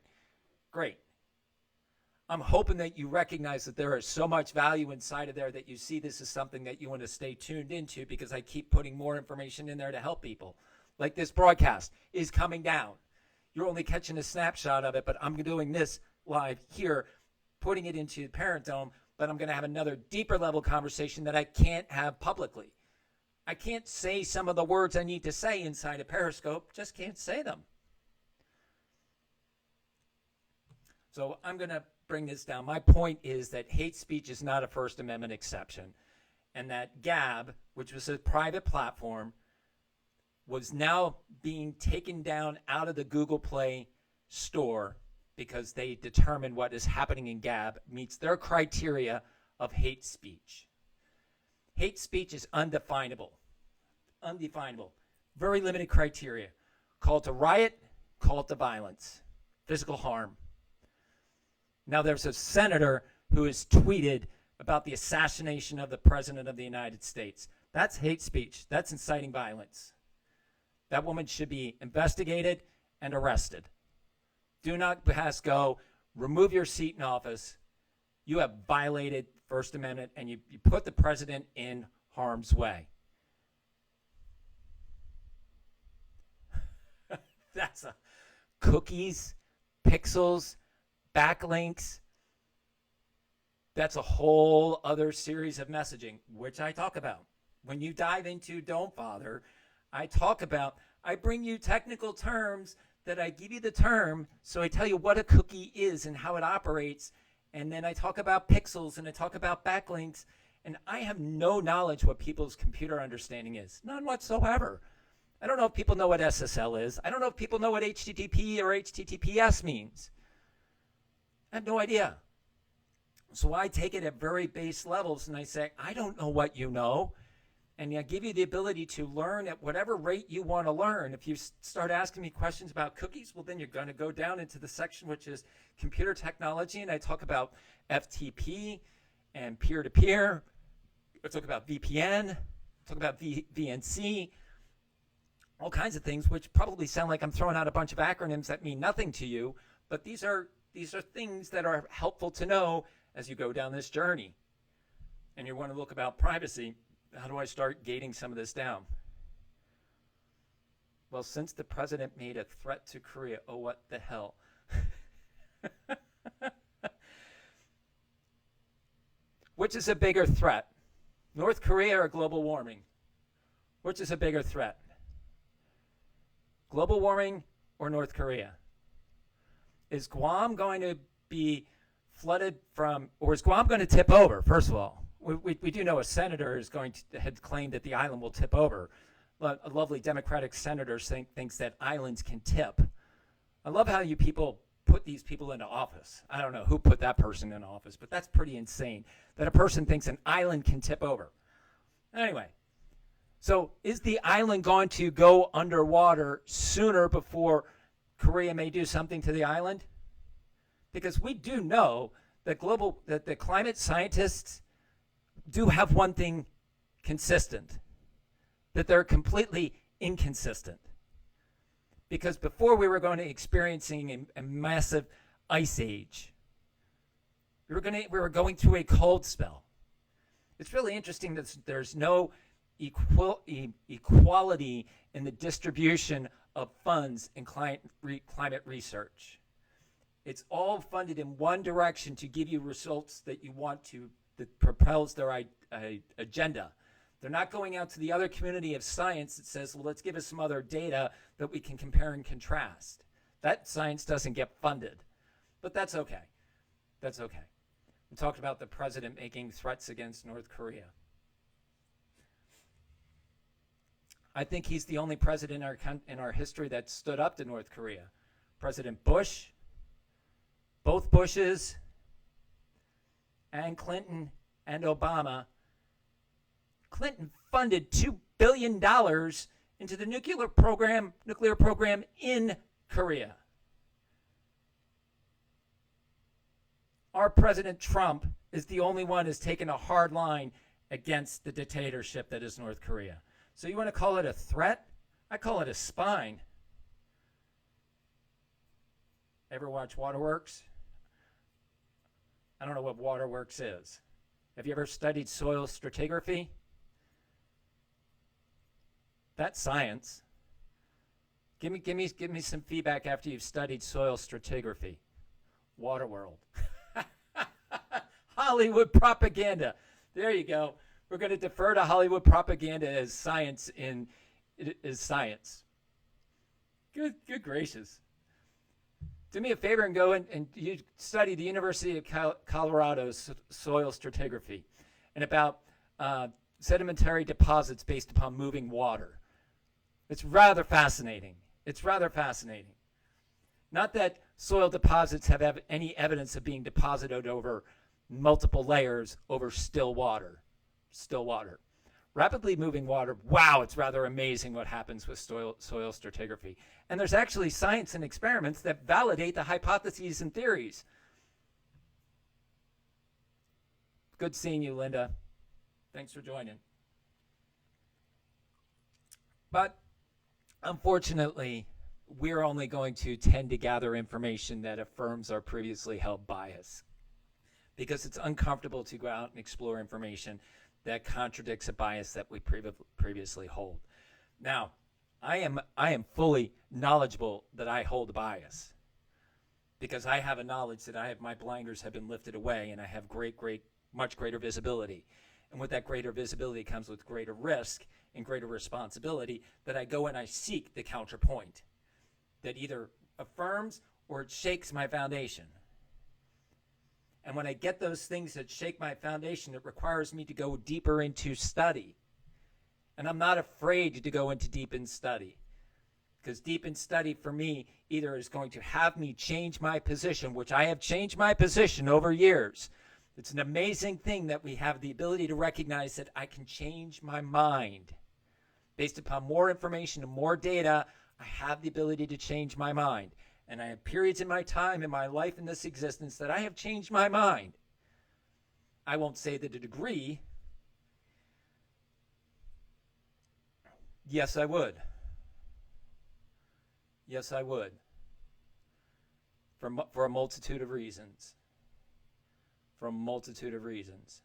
I'm hoping that you recognize that there is so much value inside of there that you see this as something that you want to stay tuned into, because I keep putting more information in there to help people. Like this broadcast is coming down. You're only catching a snapshot of it, but I'm doing this live here, putting it into Parent Dome, but I'm going to have another deeper level conversation that I can't have publicly. I can't say some of the words I need to say inside a Periscope, just can't say them. So I'm going to bring this down. My point is that hate speech is not a First Amendment exception, and that Gab, which was a private platform, was now being taken down out of the Google Play store because they determined what is happening in Gab meets their criteria of hate speech. Hate speech is undefinable. Very limited criteria. Call to riot, call to violence, physical harm. Now there's a senator who has tweeted about the assassination of the President of the United States. That's hate speech. That's inciting violence. That woman should be investigated and arrested. Do not pass go. Remove your seat in office. You have violated First Amendment, and you put the president in harm's way. That's cookies, pixels, backlinks. That's a whole other series of messaging, which I talk about. When you dive into Don't Father, I bring you technical terms that I give you the term, so I tell you what a cookie is and how it operates, and then I talk about pixels and I talk about backlinks, and I have no knowledge what people's computer understanding is. None whatsoever. I don't know if people know what SSL is. I don't know if people know what HTTP or HTTPS means. I have no idea. So I take it at very base levels and I say, I don't know what you know. And I give you the ability to learn at whatever rate you want to learn. If you start asking me questions about cookies, well, then you're going to go down into the section which is computer technology. And I talk about FTP and peer-to-peer. I talk about VPN. I talk about VNC. All kinds of things which probably sound like I'm throwing out a bunch of acronyms that mean nothing to you. But these are these are things that are helpful to know as you go down this journey. And you want to look about privacy. How do I start gating some of this down? Well, since the president made a threat to Korea, oh, what the hell? Which is a bigger threat? North Korea or global warming? Which is a bigger threat? Global warming or North Korea? Is Guam going to be flooded from, or is Guam going to tip over? First of all, we do know a senator is going to had claimed that the island will tip over. A lovely Democratic senator thinks that islands can tip. I love how you people put these people into office. I don't know who put that person in office, but that's pretty insane that a person thinks an island can tip over. Anyway, so is the island going to go underwater sooner before Korea may do something to the island? Because we do know that the climate scientists do have one thing consistent, that they're completely inconsistent. Because before we were going to experiencing a massive ice age, we were going through a cold spell. It's really interesting that there's no equality in the distribution of funds in climate research. It's all funded in one direction to give you results that you want to, that propels their agenda. They're not going out to the other community of science that says, well, let's give us some other data that we can compare and contrast. That science doesn't get funded. But that's okay. That's okay. We talked about the president making threats against North Korea. I think he's the only president in our history that stood up to North Korea. President Bush, both Bushes, and Clinton and Obama. Clinton funded $2 billion into the nuclear program in Korea. Our President Trump is the only one who's taken a hard line against the dictatorship that is North Korea. So you want to call it a threat? I call it a spine. Ever watch Waterworks? I don't know what Waterworks is. Have you ever studied soil stratigraphy? That's science. Give me some feedback after you've studied soil stratigraphy. Waterworld. Hollywood propaganda. There you go. We're going to defer to Hollywood propaganda as science is science. Good gracious. Do me a favor and go and you study the University of Colorado's soil stratigraphy and about sedimentary deposits based upon moving water. It's rather fascinating. It's rather fascinating. Not that soil deposits have any evidence of being deposited over multiple layers over still water. Still water. Rapidly moving water, wow, it's rather amazing what happens with soil stratigraphy. And there's actually science and experiments that validate the hypotheses and theories. Good seeing you, Linda. Thanks for joining. But unfortunately, we're only going to tend to gather information that affirms our previously held bias, because it's uncomfortable to go out and explore information that contradicts a bias that we previously hold. Now, I am fully knowledgeable that I hold a bias, because I have a knowledge that my blinders have been lifted away, and I have much greater visibility. And with that greater visibility comes with greater risk and greater responsibility, that I go and I seek the counterpoint that either affirms or it shakes my foundation. And when I get those things that shake my foundation, it requires me to go deeper into study. And I'm not afraid to go into deep in study, because deep in study for me either is going to have me change my position, which I have changed my position over years. It's an amazing thing that we have the ability to recognize that I can change my mind. Based upon more information and more data, I have the ability to change my mind. And I have periods in my time, in my life, in this existence, that I have changed my mind. I won't say that a degree. Yes, I would. Yes, I would. for a multitude of reasons. For a multitude of reasons.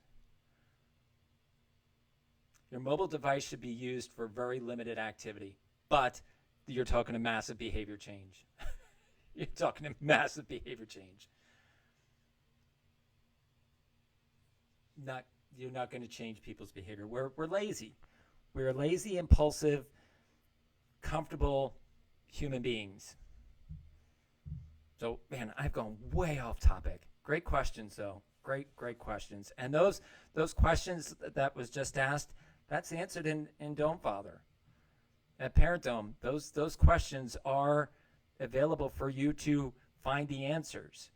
Your mobile device should be used for very limited activity, but you're talking a massive behavior change. You're talking a massive behavior change. You're not going to change people's behavior. We're lazy. We're lazy, impulsive, comfortable human beings. So, man, I've gone way off topic. Great questions, though. Great questions. And those questions that was just asked, that's answered in Dome Father. At Parent Dome, those questions are available for you to find the answers.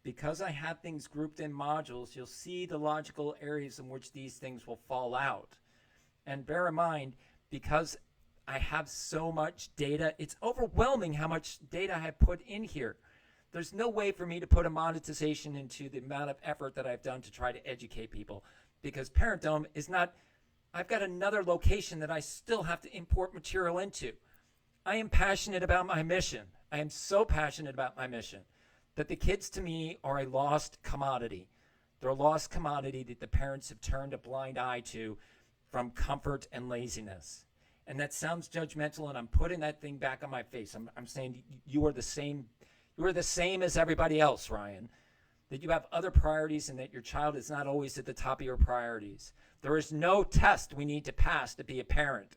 Because I have things grouped in modules, you'll see the logical areas in which these things will fall out. And bear in mind, because I have so much data, it's overwhelming how much data I have put in here. There's no way for me to put a monetization into the amount of effort that I've done to try to educate people, because Parent Dome is not, I've got another location that I still have to import material into. I am passionate about my mission. I am so passionate about my mission that the kids to me are a lost commodity. They're a lost commodity that the parents have turned a blind eye to from comfort and laziness. And that sounds judgmental, and I'm putting that thing back on my face. I'm saying you are the same. You are the same as everybody else, Ryan. That you have other priorities and that your child is not always at the top of your priorities. There is no test we need to pass to be a parent.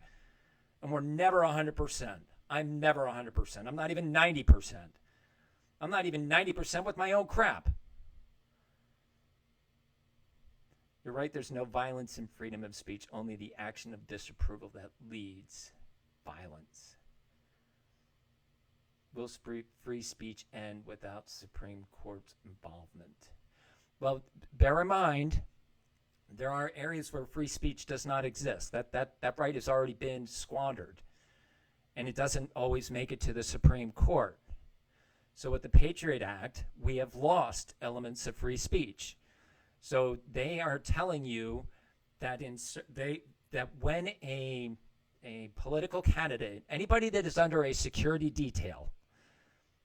And we're never 100%. I'm never 100%. I'm not even 90%. I'm not even 90% with my own crap. You're right, there's no violence in freedom of speech, only the action of disapproval that leads violence. Will free speech end without Supreme Court's involvement? Well, bear in mind, there are areas where free speech does not exist. That right has already been squandered, and it doesn't always make it to the Supreme Court. So with the Patriot Act, we have lost elements of free speech. So they are telling you that that when a political candidate, anybody that is under a security detail,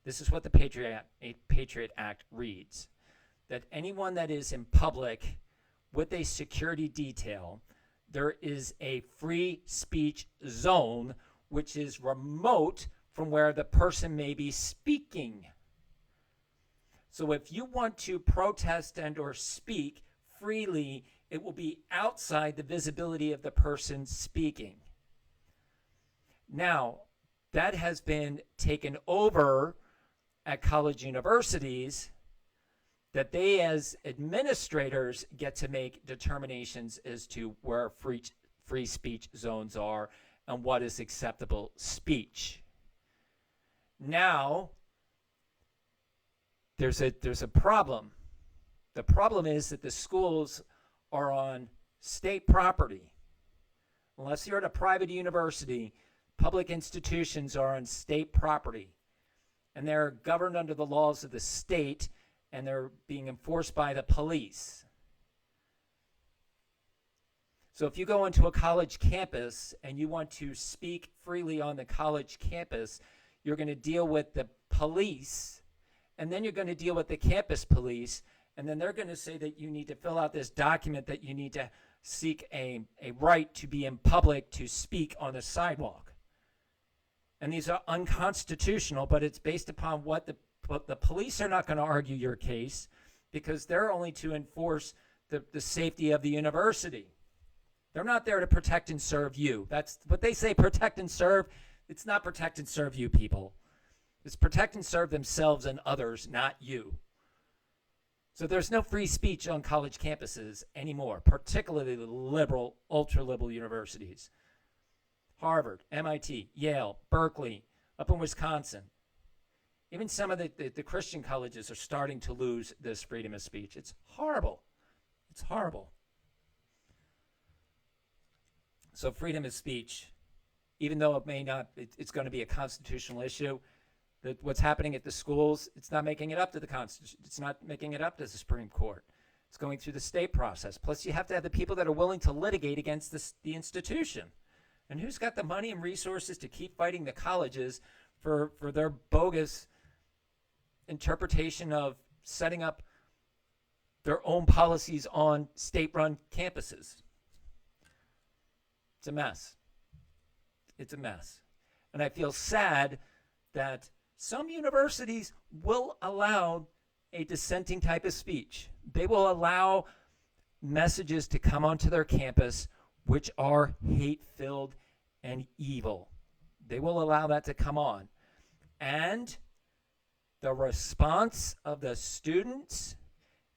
this is what the Patriot Act reads, that anyone that is in public with a security detail, there is a free speech zone which is remote from where the person may be speaking. So if you want to protest and or speak freely, it will be outside the visibility of the person speaking. Now, that has been taken over at college universities, that they as administrators get to make determinations as to where free speech zones are and what is acceptable speech. Now, there's a problem. The problem is that the schools are on state property. Unless you're at a private university, public institutions are on state property. And they're governed under the laws of the state, and they're being enforced by the police. So if you go into a college campus and you want to speak freely on the college campus, you're going to deal with the police, and then you're going to deal with the campus police, and then they're going to say that you need to fill out this document that you need to seek a right to be in public to speak on the sidewalk. And these are unconstitutional, but it's based upon what the police are not going to argue your case, because they're only to enforce the safety of the university. They're not there to protect and serve you. That's what they say, protect and serve. It's not protect and serve you, people. It's protect and serve themselves and others, not you. So there's no free speech on college campuses anymore, particularly the liberal, ultra-liberal universities. Harvard, MIT, Yale, Berkeley, up in Wisconsin. Even some of the Christian colleges are starting to lose this freedom of speech. It's horrible. It's horrible. So freedom of speech, even though it may not, it's going to be a constitutional issue, that what's happening at the schools, it's not making it up to the Constitution. It's not making it up to the Supreme Court. It's going through the state process. Plus, you have to have the people that are willing to litigate against the institution. And who's got the money and resources to keep fighting the colleges for their bogus interpretation of setting up their own policies on state-run campuses. It's a mess. It's a mess. And I feel sad that some universities will allow a dissenting type of speech. They will allow messages to come onto their campus which are hate-filled and evil. They will allow that to come on. And the response of the students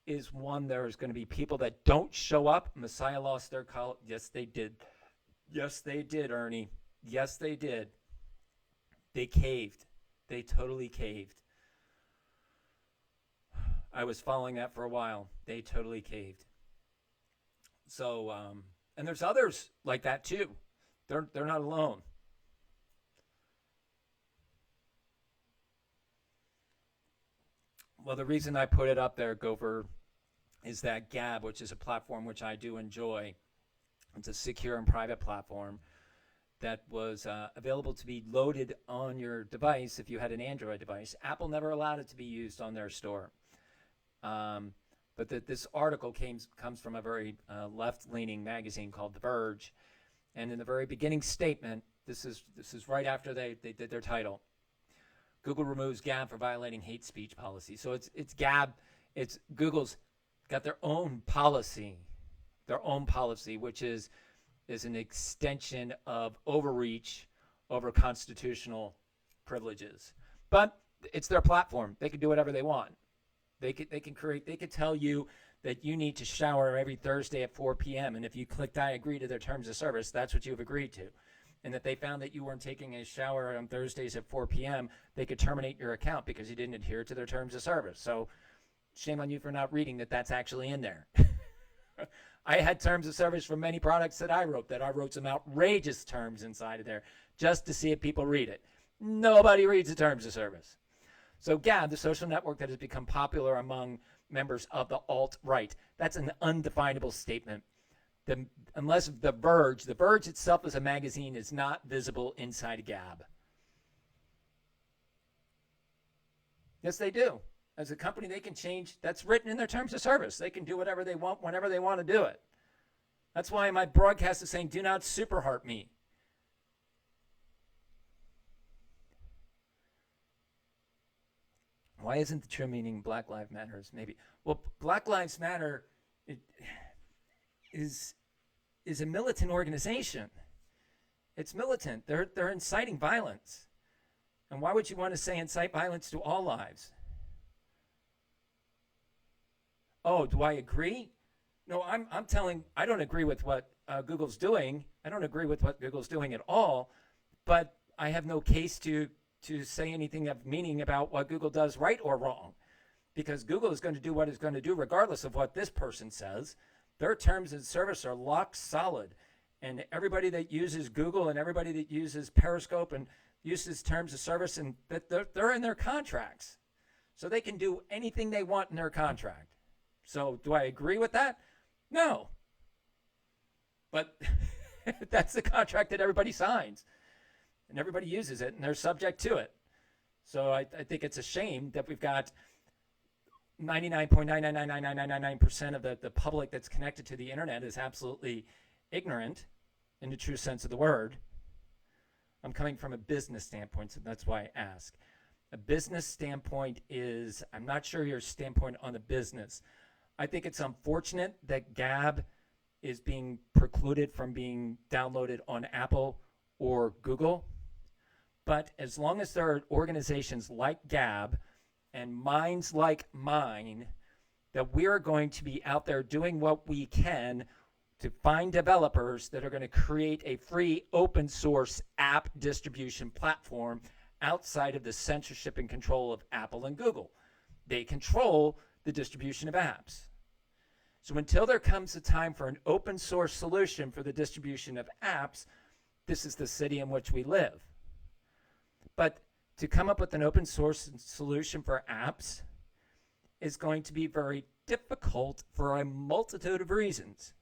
is one, there's going to be people that don't show up. Messiah lost their college. Yes, they did. Yes, they did, Ernie. Yes, they did. They caved. They totally caved. I was following that for a while. They totally caved. So, and there's others like that too. They're not alone. Well, the reason I put it up there, Gopher, is that Gab, which is a platform which I do enjoy, it's a secure and private platform that was available to be loaded on your device if you had an Android device. Apple never allowed it to be used on their store. But this article comes from a very left-leaning magazine called The Verge. And in the very beginning statement, this is right after they did their title. Google removes Gab for violating hate speech policy. So it's Gab, it's Google's got their own policy, which is an extension of overreach over constitutional privileges. But it's their platform. They can do whatever they want. They could tell you that you need to shower every Thursday at 4 p.m. And if you clicked I agree to their terms of service, that's what you've agreed to. And that they found that you weren't taking a shower on Thursdays at 4 p.m., they could terminate your account because you didn't adhere to their terms of service. So shame on you for not reading that that's actually in there. I had terms of service for many products that I wrote some outrageous terms inside of there just to see if people read it. Nobody reads the terms of service. So Gab, the social network that has become popular among members of the alt-right, that's an undefinable statement. Unless The Verge itself as a magazine is not visible inside of Gab. Yes, they do. As a company, they can change. That's written in their terms of service. They can do whatever they want whenever they want to do it. That's why my broadcast is saying, do not super heart me. Why isn't the true meaning Black Lives Matter? Maybe. Well, Black Lives Matter is a militant organization. It's militant. They're inciting violence. And why would you want to say incite violence to all lives? Oh, do I agree? No, I'm telling, I don't agree with what Google's doing. I don't agree with what Google's doing at all, but I have no case to say anything of meaning about what Google does right or wrong, because Google is going to do what it's going to do regardless of what this person says. Their terms of service are lock solid, and everybody that uses Google and everybody that uses Periscope and uses terms of service, and they're in their contracts, so they can do anything they want in their contract. So do I agree with that? No. But that's the contract that everybody signs. And everybody uses it, and they're subject to it. So I think it's a shame that we've got 99.9999999% of the public that's connected to the internet is absolutely ignorant in the true sense of the word. I'm coming from a business standpoint, so that's why I ask. A business standpoint is, I'm not sure your standpoint on the business. I think it's unfortunate that Gab is being precluded from being downloaded on Apple or Google. But as long as there are organizations like Gab and minds like mine, that we are going to be out there doing what we can to find developers that are going to create a free open source app distribution platform outside of the censorship and control of Apple and Google. They control the distribution of apps. So until there comes a time for an open source solution for the distribution of apps, this is the city in which we live. But to come up with an open source solution for apps is going to be very difficult for a multitude of reasons.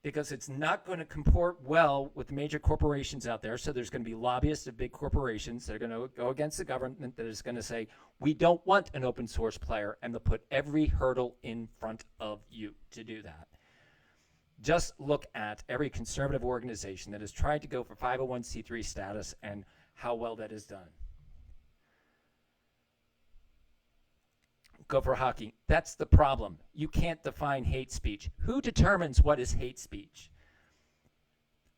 because it's not going to comport well with the major corporations out there. So there's going to be lobbyists of big corporations that are going to go against the government that is going to say, we don't want an open source player, and they'll put every hurdle in front of you to do that. Just look at every conservative organization that has tried to go for 501c3 status and how well that is done. Go for hockey. That's the problem. You can't define hate speech. Who determines what is hate speech?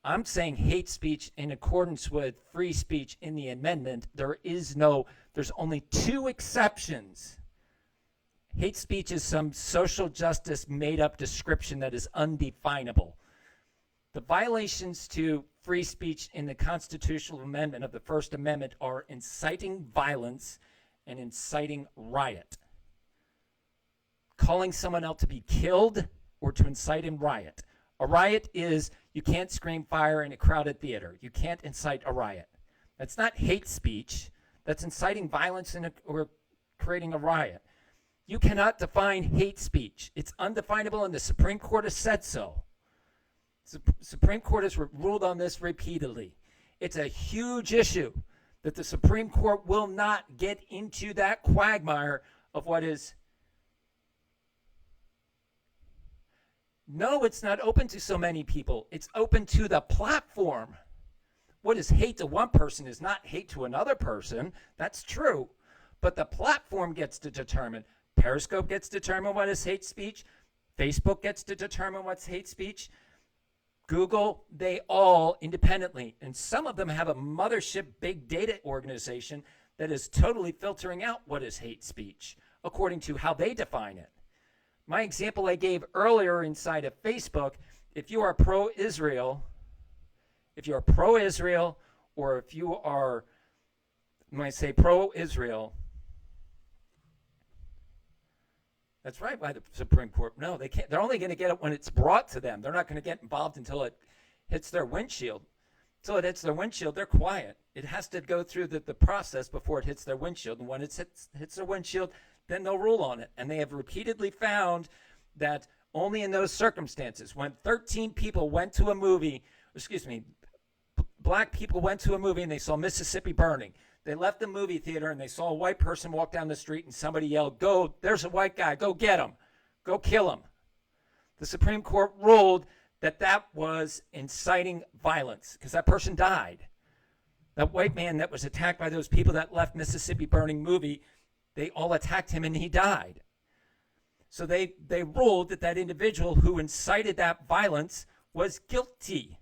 I'm saying hate speech in accordance with free speech in the amendment. There's only 2 exceptions. Hate speech is some social justice made-up description that is undefinable. The violations to free speech in the constitutional amendment of the First Amendment are inciting violence and inciting riot. Calling someone out to be killed or to incite a riot. A riot is you can't scream fire in a crowded theater. You can't incite a riot. That's not hate speech. That's inciting violence or creating a riot. You cannot define hate speech. It's undefinable, and the Supreme Court has said so. Supreme Court has ruled on this repeatedly. It's a huge issue that the Supreme Court will not get into that quagmire of what is. No, it's not open to so many people. It's open to the platform. What is hate to one person is not hate to another person. That's true. But the platform gets to determine. Periscope gets to determine what is hate speech. Facebook gets to determine what's hate speech. Google, they all independently. And some of them have a mothership big data organization that is totally filtering out what is hate speech according to how they define it. My example I gave earlier inside of Facebook, if you are pro-Israel, or if you are, when I say pro-Israel, that's right by the Supreme Court. No, they can't. They're only going to get it when it's brought to them. They're not going to get involved until it hits their windshield. Until it hits their windshield, they're quiet. It has to go through the process before it hits their windshield. And when it hits their windshield, then they'll rule on it. And they have repeatedly found that only in those circumstances, when 13 people went to a movie, black people went to a movie and they saw Mississippi Burning. They left the movie theater and they saw a white person walk down the street and somebody yelled, "Go, there's a white guy, go get him, go kill him." The Supreme Court ruled that that was inciting violence because that person died. That white man that was attacked by those people that left Mississippi Burning movie, they all attacked him and he died. So they ruled that that individual who incited that violence was guilty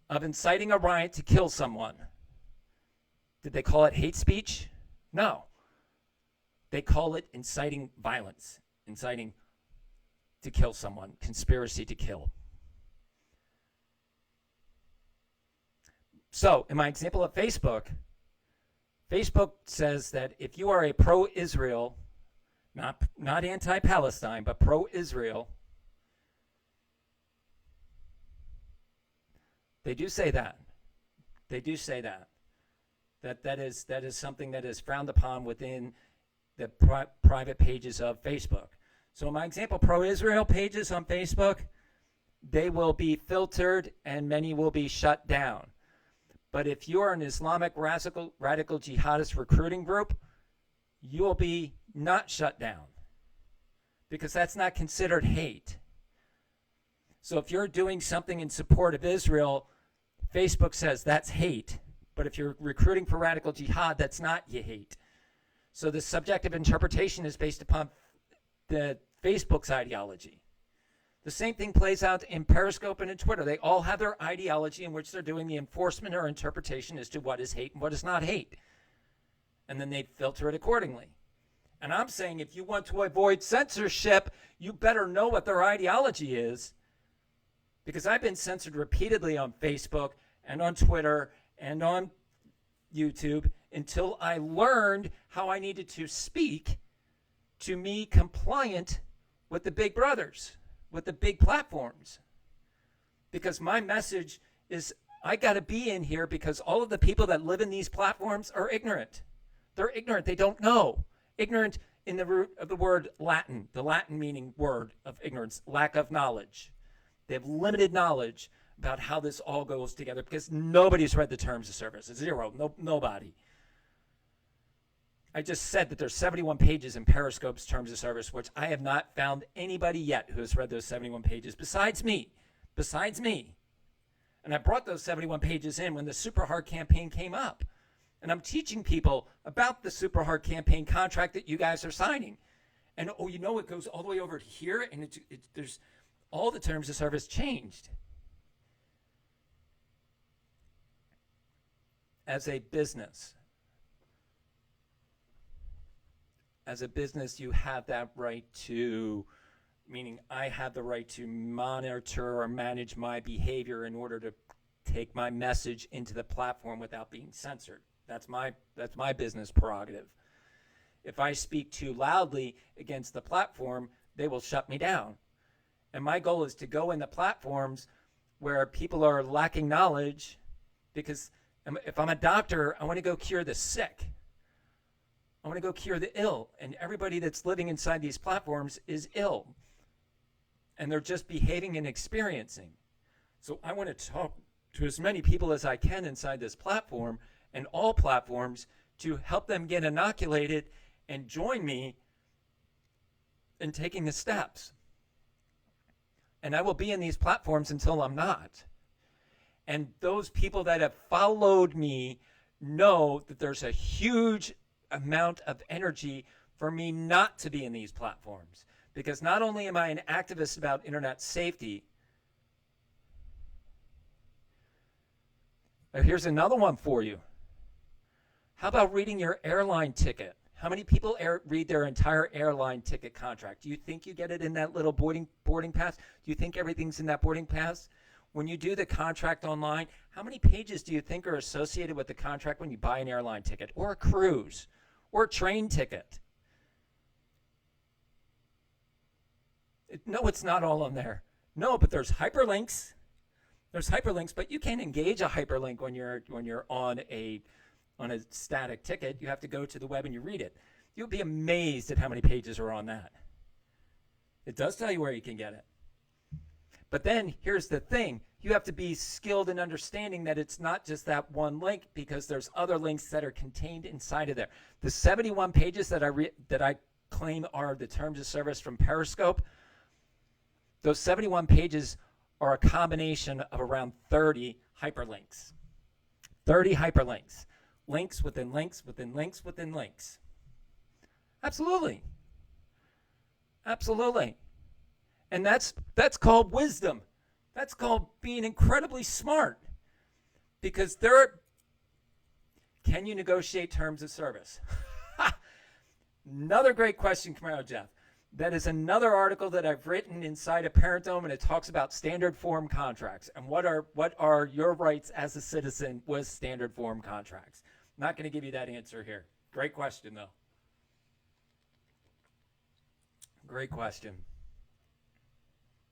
of inciting a riot to kill someone. Did they call it hate speech? No. They call it inciting violence, inciting to kill someone, conspiracy to kill. So, in my example of Facebook, Facebook says that if you are a pro-Israel, not anti-Palestine, but pro-Israel, they do say that. They do say that. That is something that is frowned upon within the private pages of Facebook. So in my example, pro-Israel pages on Facebook, they will be filtered and many will be shut down. But if you are an Islamic radical jihadist recruiting group, you will be not shut down because that's not considered hate. So if you're doing something in support of Israel, Facebook says that's hate. But if you're recruiting for radical jihad, that's not hate. So the subjective interpretation is based upon the Facebook's ideology. The same thing plays out in Periscope and in Twitter. They all have their ideology in which they're doing the enforcement or interpretation as to what is hate and what is not hate. And then they filter it accordingly. And I'm saying if you want to avoid censorship, you better know what their ideology is. Because I've been censored repeatedly on Facebook and on Twitter and on YouTube until I learned how I needed to speak to me compliant with the big brothers, with the big platforms. Because my message is I got to be in here because all of the people that live in these platforms are ignorant. They're ignorant. They don't know. Ignorant in the root of the word Latin, the Latin meaning word of ignorance, lack of knowledge. They have limited knowledge about how this all goes together because nobody's read the terms of service. Zero. Nobody. I just said that there's 71 pages in Periscope's terms of service, which I have not found anybody yet who has read those 71 pages besides me. Besides me. And I brought those 71 pages in when the Super Hard campaign came up. And I'm teaching people about the Super Hard campaign contract that you guys are signing. And oh, you know, it goes all the way over to here, and there's all the terms of service changed. As a business, you have that right to, meaning I have the right to monitor or manage my behavior in order to take my message into the platform without being censored. That's my business prerogative. If I speak too loudly against the platform, they will shut me down. And my goal is to go in the platforms where people are lacking knowledge, because if I'm a doctor, I want to go cure the sick. I want to go cure the ill. And everybody that's living inside these platforms is ill. And they're just behaving and experiencing. So I want to talk to as many people as I can inside this platform and all platforms to help them get inoculated and join me in taking the steps. And I will be in these platforms until I'm not. And those people that have followed me know that there's a huge amount of energy for me not to be in these platforms. Because not only am I an activist about internet safety, here's another one for you. How about reading your airline ticket? How many people read their entire airline ticket contract? Do you think you get it in that little boarding pass? Do you think everything's in that boarding pass? When you do the contract online, how many pages do you think are associated with the contract when you buy an airline ticket or a cruise or a train ticket? No, it's not all on there. No, but there's hyperlinks. There's hyperlinks, but you can't engage a hyperlink when you're on a static ticket. You have to go to the web and you read it. You'll be amazed at how many pages are on that. It does tell you where you can get it. But then here's the thing. You have to be skilled in understanding that it's not just that one link, because there's other links that are contained inside of there. The 71 pages that I claim are the terms of service from Periscope, those 71 pages are a combination of around 30 hyperlinks. 30 hyperlinks. Links within links within links within links. Absolutely. Absolutely. And that's called wisdom. That's called being incredibly smart. Because can you negotiate terms of service? Another great question, Camaro Jeff. That is another article that I've written inside of Parent Dome, and it talks about standard form contracts and what are your rights as a citizen with standard form contracts. I'm not going to give you that answer here. Great question, though. Great question.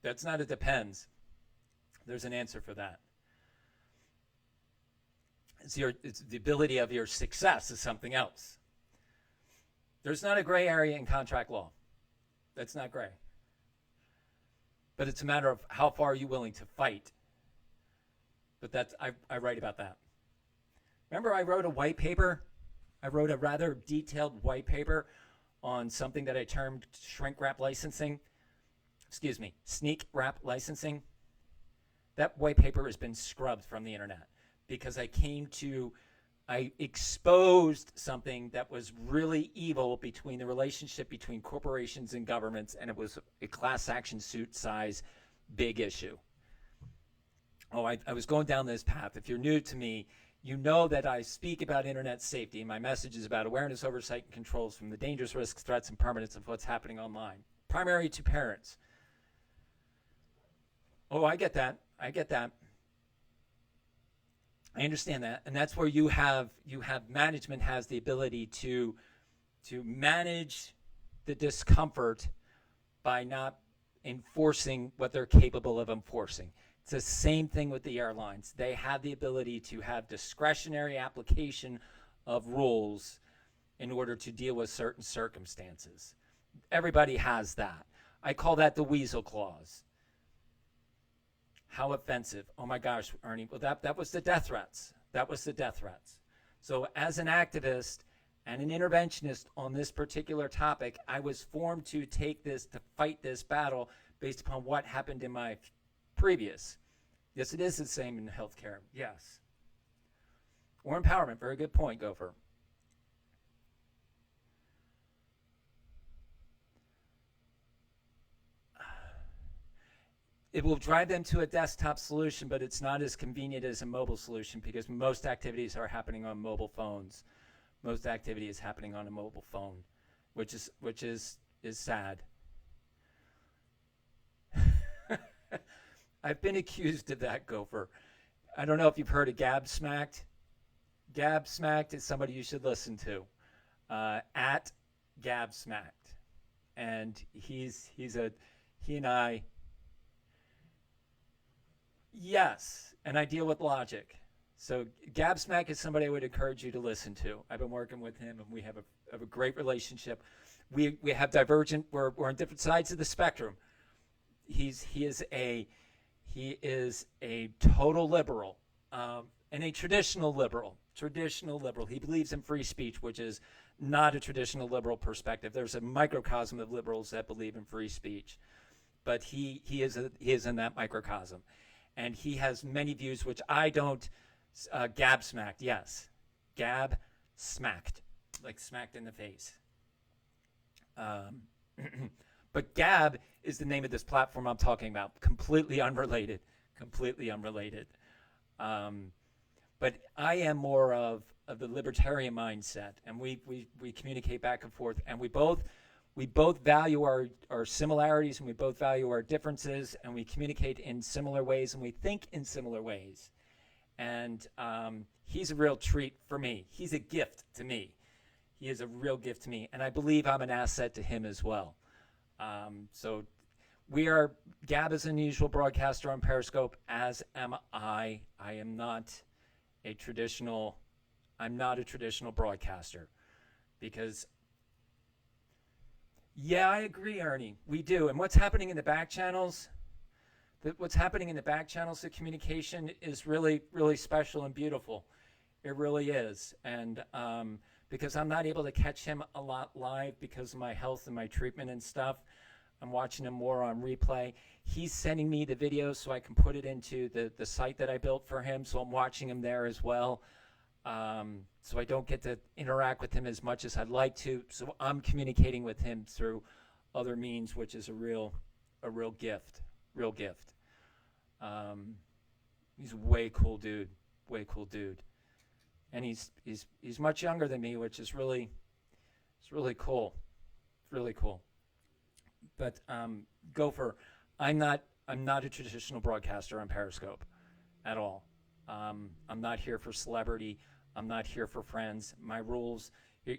That's not a depends. There's an answer for that. It's the ability of your success is something else. There's not a gray area in contract law. That's not gray. But it's a matter of how far are you willing to fight. But I write about that. Remember I wrote a white paper? I wrote a rather detailed white paper on something that I termed shrink wrap licensing. Sneak wrap licensing. That white paper has been scrubbed from the internet because I exposed something that was really evil between the relationship between corporations and governments, and it was a class action suit size big issue. I was going down this path. If you're new to me, you know that I speak about internet safety. My message is about awareness, oversight, and controls from the dangers, risks, threats, and permanence of what's happening online. Primary to parents. Oh, I get that. I understand that, and that's where you have management has the ability to manage the discomfort by not enforcing what they're capable of enforcing. It's the same thing with the airlines. They have the ability to have discretionary application of rules in order to deal with certain circumstances. Everybody has that. I call that the weasel clause. How offensive. Oh my gosh, Ernie. Well, that was the death threats. That was the death threats. So as an activist and an interventionist on this particular topic, I was formed to fight this battle based upon what happened in my previous. Yes, it is the same in healthcare. Yes. Or empowerment. Very good point, Gopher. It will drive them to a desktop solution, but it's not as convenient as a mobile solution because most activities are happening on mobile phones. Most activity is happening on a mobile phone, which is sad. I've been accused of that, Gopher. I don't know if you've heard of Gab Smacked. Gab Smacked is somebody you should listen to. At Gab Smacked, and he and I. Yes, and I deal with logic. So Gabsmack is somebody I would encourage you to listen to. I've been working with him, and we have a great relationship. We have divergent. We're on different sides of the spectrum. He is a total liberal, and a traditional liberal. Traditional liberal. He believes in free speech, which is not a traditional liberal perspective. There's a microcosm of liberals that believe in free speech, but he is in that microcosm. And he has many views which I don't. Gab smacked, yes. Gab smacked, like smacked in the face. But Gab is the name of this platform I'm talking about. Completely unrelated. Completely unrelated. But I am more of the libertarian mindset, and we communicate back and forth, and we both value our similarities, and we both value our differences, and we communicate in similar ways, and we think in similar ways. And he's a real treat for me. He's a gift to me. He is a real gift to me, and I believe I'm an asset to him as well. So Gab is an unusual broadcaster on Periscope, as am I. I'm not a traditional broadcaster because yeah, I agree, Ernie. We do. And what's happening in the back channels, the communication is really, really special and beautiful. It really is. And because I'm not able to catch him a lot live because of my health and my treatment and stuff, I'm watching him more on replay. He's sending me the videos so I can put it into the site that I built for him. So I'm watching him there as well. So I don't get to interact with him as much as I'd like to. So I'm communicating with him through other means, which is a real gift. He's a way cool dude, and he's much younger than me, which is really cool, But Gopher, I'm not a traditional broadcaster on Periscope at all. I'm not here for celebrity. I'm not here for friends. My rules,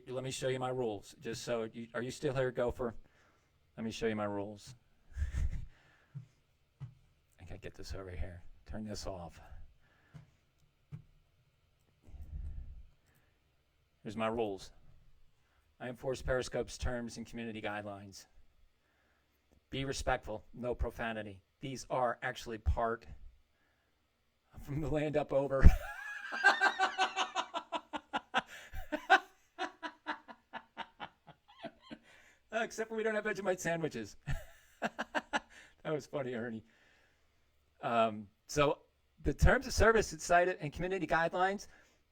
let me show you my rules. Just so, are you still here, Gopher? Let me show you my rules. I gotta get this over here. Turn this off. Here's my rules. I enforce Periscope's terms and community guidelines. Be respectful, no profanity. These are actually part from the land up over. Except for we don't have Vegemite sandwiches. That was funny, Ernie. So the terms of service cited and community guidelines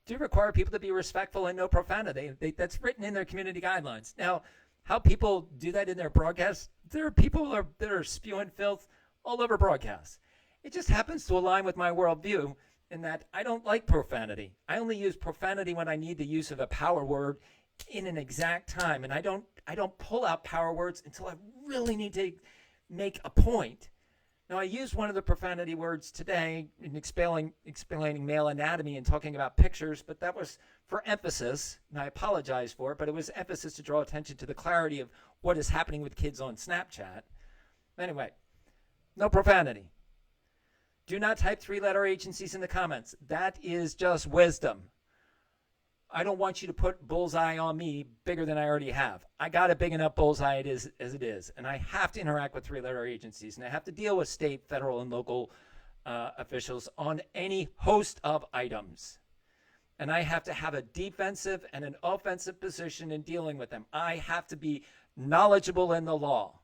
do require people to be respectful and no profanity. That's written in their community guidelines. Now, how people do that in their broadcasts, there are people that are spewing filth all over broadcasts. It just happens to align with my worldview in that I don't like profanity. I only use profanity when I need the use of a power word in an exact time, and I don't pull out power words until I really need to make a point. Now, I used one of the profanity words today in explaining male anatomy and talking about pictures, but that was for emphasis, and I apologize for it, but it was emphasis to draw attention to the clarity of what is happening with kids on Snapchat. Anyway, no profanity. Do not type three-letter agencies in the comments. That is just wisdom. I don't want you to put bullseye on me bigger than I already have. I got a big enough bullseye as it is, and I have to interact with three-letter agencies, and I have to deal with state, federal, and local officials on any host of items. And I have to have a defensive and an offensive position in dealing with them. I have to be knowledgeable in the law.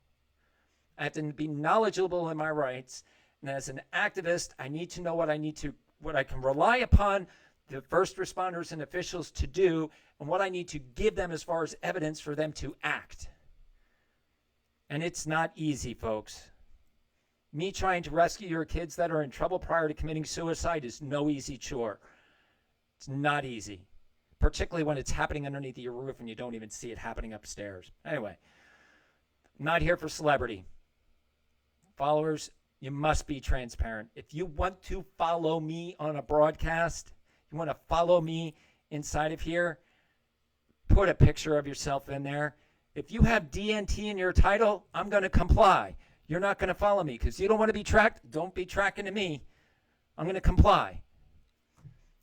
I have to be knowledgeable in my rights. And as an activist, I need to know what I can rely upon the first responders and officials to do, and what I need to give them as far as evidence for them to act. And it's not easy, folks. Me trying to rescue your kids that are in trouble prior to committing suicide is no easy chore. It's not easy, particularly when it's happening underneath your roof and you don't even see it happening upstairs. Anyway, I'm not here for celebrity. Followers, you must be transparent. If you want to follow me on a broadcast, you want to follow me inside of here, put a picture of yourself in there. If you have DNT in your title, I'm going to comply. You're not going to follow me because you don't want to be tracked. Don't be tracking to me. I'm going to comply.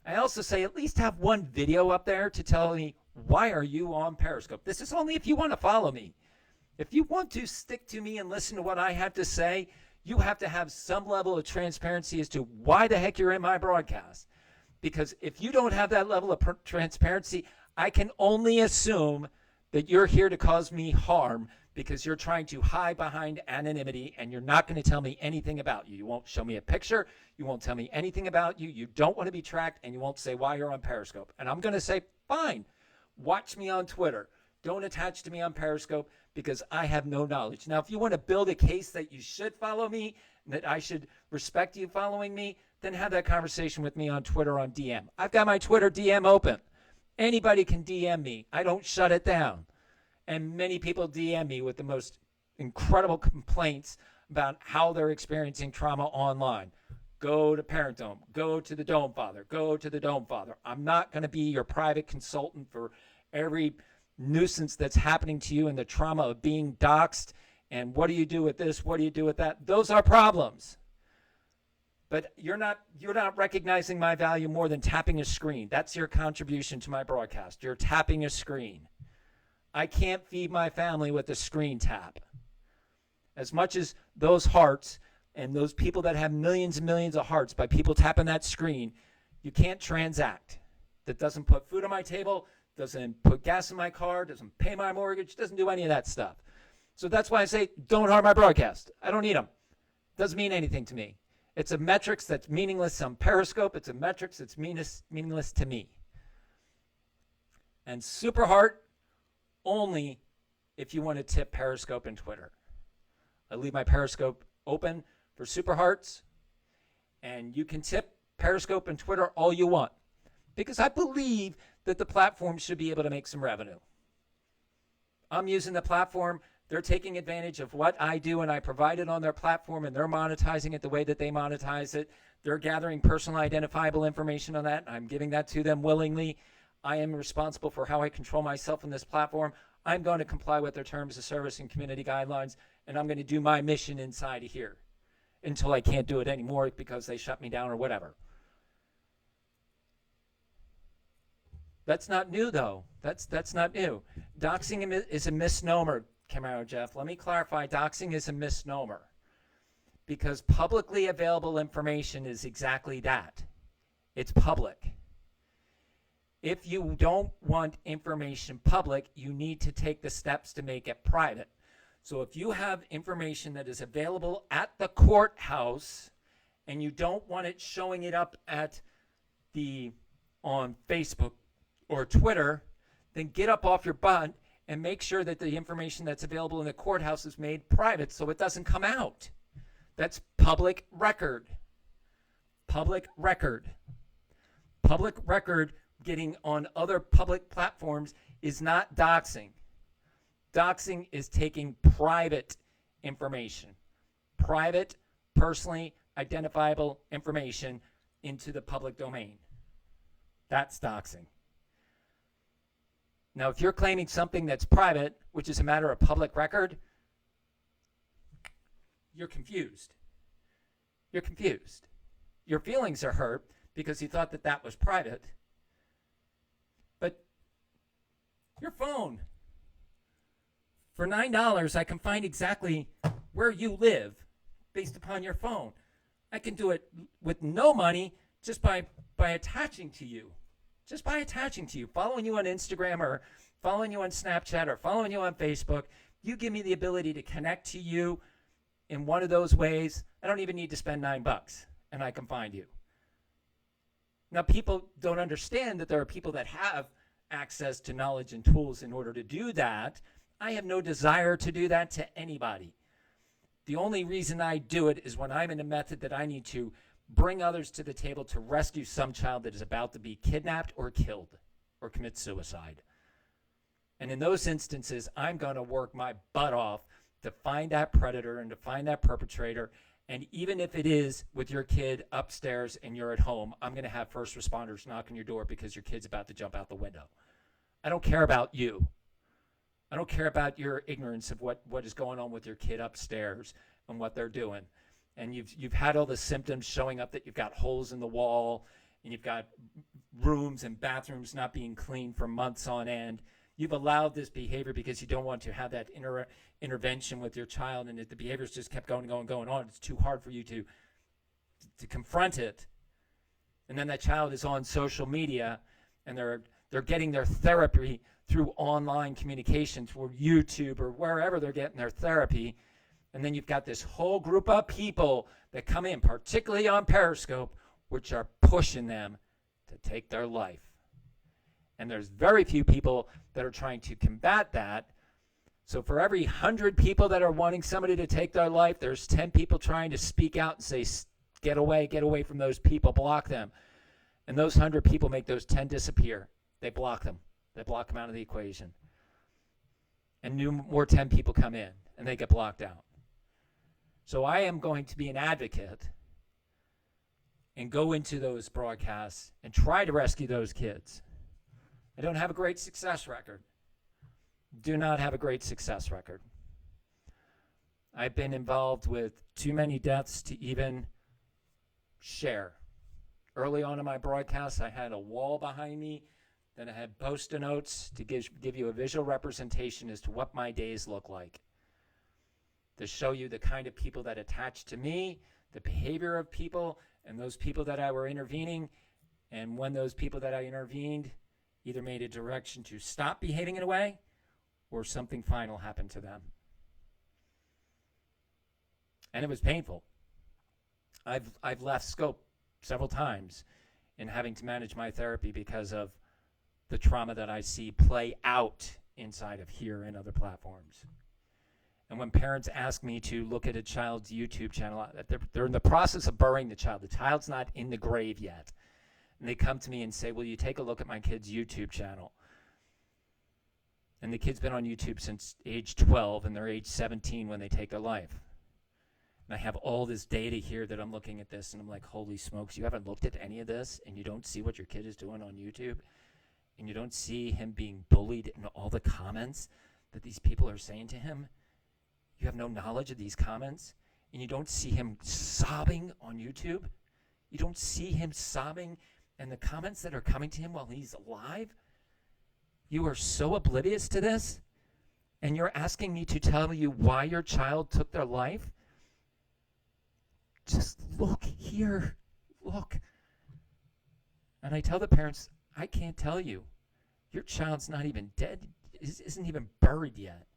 I also say at least have one video up there to tell me, why are you on Periscope? This is only if you want to follow me. If you want to stick to me and listen to what I have to say, you have to have some level of transparency as to why the heck you're in my broadcast. Because if you don't have that level of transparency, I can only assume that you're here to cause me harm because you're trying to hide behind anonymity and you're not going to tell me anything about you. You won't show me a picture. You won't tell me anything about you. You don't want to be tracked, and you won't say why you're on Periscope. And I'm going to say, fine, watch me on Twitter. Don't attach to me on Periscope because I have no knowledge. Now, if you want to build a case that you should follow me, that I should respect you following me, then have that conversation with me on Twitter on DM. I've got my Twitter DM open. Anybody can DM me. I don't shut it down. And many people DM me with the most incredible complaints about how they're experiencing trauma online. Go to Parent Dome. Go to the Dome Father. Go to the Dome Father. I'm not going to be your private consultant for every nuisance that's happening to you and the trauma of being doxxed. And what do you do with this? What do you do with that? Those are problems. But you're not recognizing my value more than tapping a screen. That's your contribution to my broadcast. You're tapping a screen. I can't feed my family with a screen tap. As much as those hearts and those people that have millions and millions of hearts by people tapping that screen, you can't transact. That doesn't put food on my table, doesn't put gas in my car, doesn't pay my mortgage, doesn't do any of that stuff. So that's why I say don't harm my broadcast. I don't need them. Doesn't mean anything to me. It's a metrics that's meaningless on Periscope. It's a metrics that's meaningless to me. And Super Heart only if you want to tip Periscope and Twitter. I leave my Periscope open for Super Hearts, and you can tip Periscope and Twitter all you want because I believe that the platform should be able to make some revenue. I'm using the platform. They're taking advantage of what I do, and I provide it on their platform, and they're monetizing it the way that they monetize it. They're gathering personal identifiable information on that. I'm giving that to them willingly. I am responsible for how I control myself in this platform. I'm going to comply with their terms of service and community guidelines, and I'm going to do my mission inside of here until I can't do it anymore because they shut me down or whatever. That's not new, though. That's not new. Doxing is a misnomer, Camaro Jeff. Let me clarify. Doxing is a misnomer because publicly available information is exactly that. It's public. If you don't want information public, you need to take the steps to make it private. So if you have information that is available at the courthouse and you don't want it showing it up on Facebook or Twitter, then get up off your butt and make sure that the information that's available in the courthouse is made private so it doesn't come out. That's public record. Public record. Public record getting on other public platforms is not doxing. Doxing is taking private information, private, personally identifiable information into the public domain. That's doxing. Now, if you're claiming something that's private, which is a matter of public record, you're confused. You're confused. Your feelings are hurt because you thought that that was private. But your phone, for $9, I can find exactly where you live based upon your phone. I can do it with no money just by attaching to you. Just by attaching to you, following you on Instagram or following you on Snapchat or following you on Facebook. You give me the ability to connect to you in one of those ways. I don't even need to spend $9 and I can find you. Now, people don't understand that there are people that have access to knowledge and tools in order to do that. I have no desire to do that to anybody. The only reason I do it is when I'm in a method that I need to bring others to the table to rescue some child that is about to be kidnapped or killed or commit suicide. And in those instances, I'm going to work my butt off to find that predator and to find that perpetrator. And even if it is with your kid upstairs and you're at home, I'm going to have first responders knock on your door because your kid's about to jump out the window. I don't care about you. I don't care about your ignorance of what is going on with your kid upstairs and what they're doing. And you've had all the symptoms showing up that you've got holes in the wall and you've got rooms and bathrooms not being cleaned for months on end. You've allowed this behavior because you don't want to have that intervention with your child, and the behaviors just kept going on. It's too hard for you to confront it. And then that child is on social media and they're getting their therapy through online communications or YouTube or wherever they're getting their therapy. And then you've got this whole group of people that come in, particularly on Periscope, which are pushing them to take their life. And there's very few people that are trying to combat that. So for every 100 people that are wanting somebody to take their life, there's 10 people trying to speak out and say, get away from those people, block them. And those 100 people make those 10 disappear. They block them. They block them out of the equation. And more 10 people come in, and they get blocked out. So I am going to be an advocate and go into those broadcasts and try to rescue those kids. I don't have a great success record. Do not have a great success record. I've been involved with too many deaths to even share. Early on in my broadcasts, I had a wall behind me. Then I had Post-it notes to give you a visual representation as to what my days look like. To show you the kind of people that attach to me, the behavior of people, and those people that I were intervening. And when those people that I intervened either made a direction to stop behaving in a way or something final happened to them. And it was painful. I've left scope several times in having to manage my therapy because of the trauma that I see play out inside of here and other platforms. And when parents ask me to look at a child's YouTube channel, they're in the process of burying the child. The child's not in the grave yet. And they come to me and say, will you take a look at my kid's YouTube channel? And the kid's been on YouTube since age 12, and they're age 17 when they take their life. And I have all this data here that I'm looking at this, and I'm like, holy smokes, you haven't looked at any of this, and you don't see what your kid is doing on YouTube, and you don't see him being bullied in all the comments that these people are saying to him. You have no knowledge of these comments, and you don't see him sobbing on YouTube. You don't see him sobbing and the comments that are coming to him while he's alive. You are so oblivious to this, and you're asking me to tell you why your child took their life? Just look here. Look. And I tell the parents, I can't tell you. Your child's not even dead, isn't even buried yet.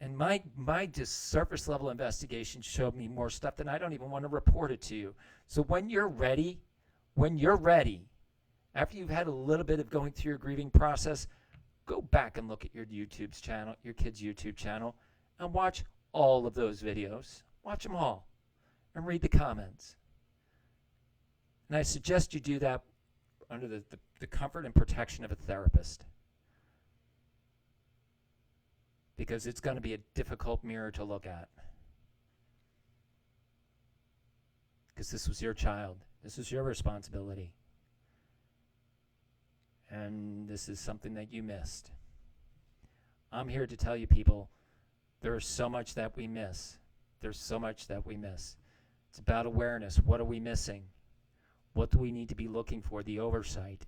And my just surface level investigation showed me more stuff than I don't even want to report it to you. So when you're ready, after you've had a little bit of going through your grieving process, go back and look at your YouTube's channel, your kid's YouTube channel, and watch all of those videos. Watch them all and read the comments. And I suggest you do that under the comfort and protection of a therapist, because it's going to be a difficult mirror to look at. Because this was your child. This is your responsibility. And this is something that you missed. I'm here to tell you, people, there's so much that we miss. There's so much that we miss. It's about awareness. What are we missing? What do we need to be looking for? The oversight.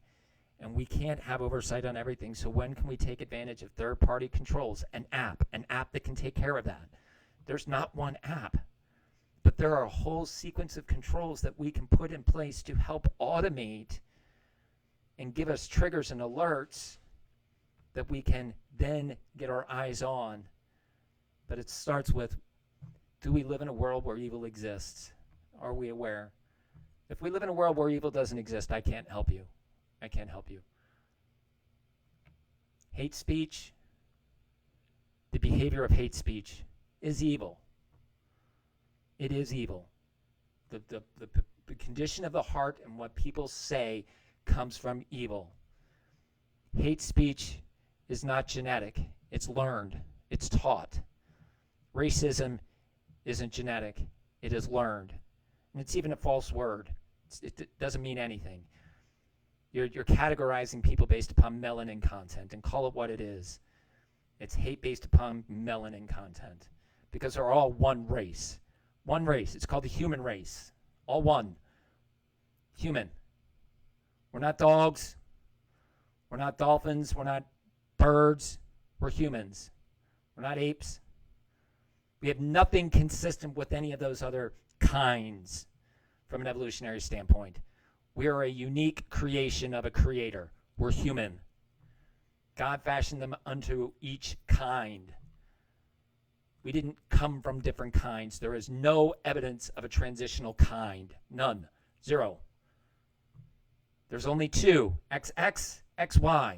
And we can't have oversight on everything. So when can we take advantage of third-party controls? An app that can take care of that. There's not one app. But there are a whole sequence of controls that we can put in place to help automate and give us triggers and alerts that we can then get our eyes on. But it starts with, do we live in a world where evil exists? Are we aware? If we live in a world where evil doesn't exist, I can't help you. I can't help you. Hate speech, the behavior of hate speech is evil. It is evil. The condition of the heart and what people say comes from evil. Hate speech is not genetic. It's learned. It's taught. Racism isn't genetic. It is learned. And it's even a false word. It doesn't mean anything. You're categorizing people based upon melanin content, and call it what it is. It's hate based upon melanin content, because they're all one race. One race. It's called the human race. All one. Human. We're not dogs. We're not dolphins. We're not birds. We're humans. We're not apes. We have nothing consistent with any of those other kinds from an evolutionary standpoint. We are a unique creation of a creator. We're human. God fashioned them unto each kind. We didn't come from different kinds. There is no evidence of a transitional kind. None. Zero. There's only two, XX, XY.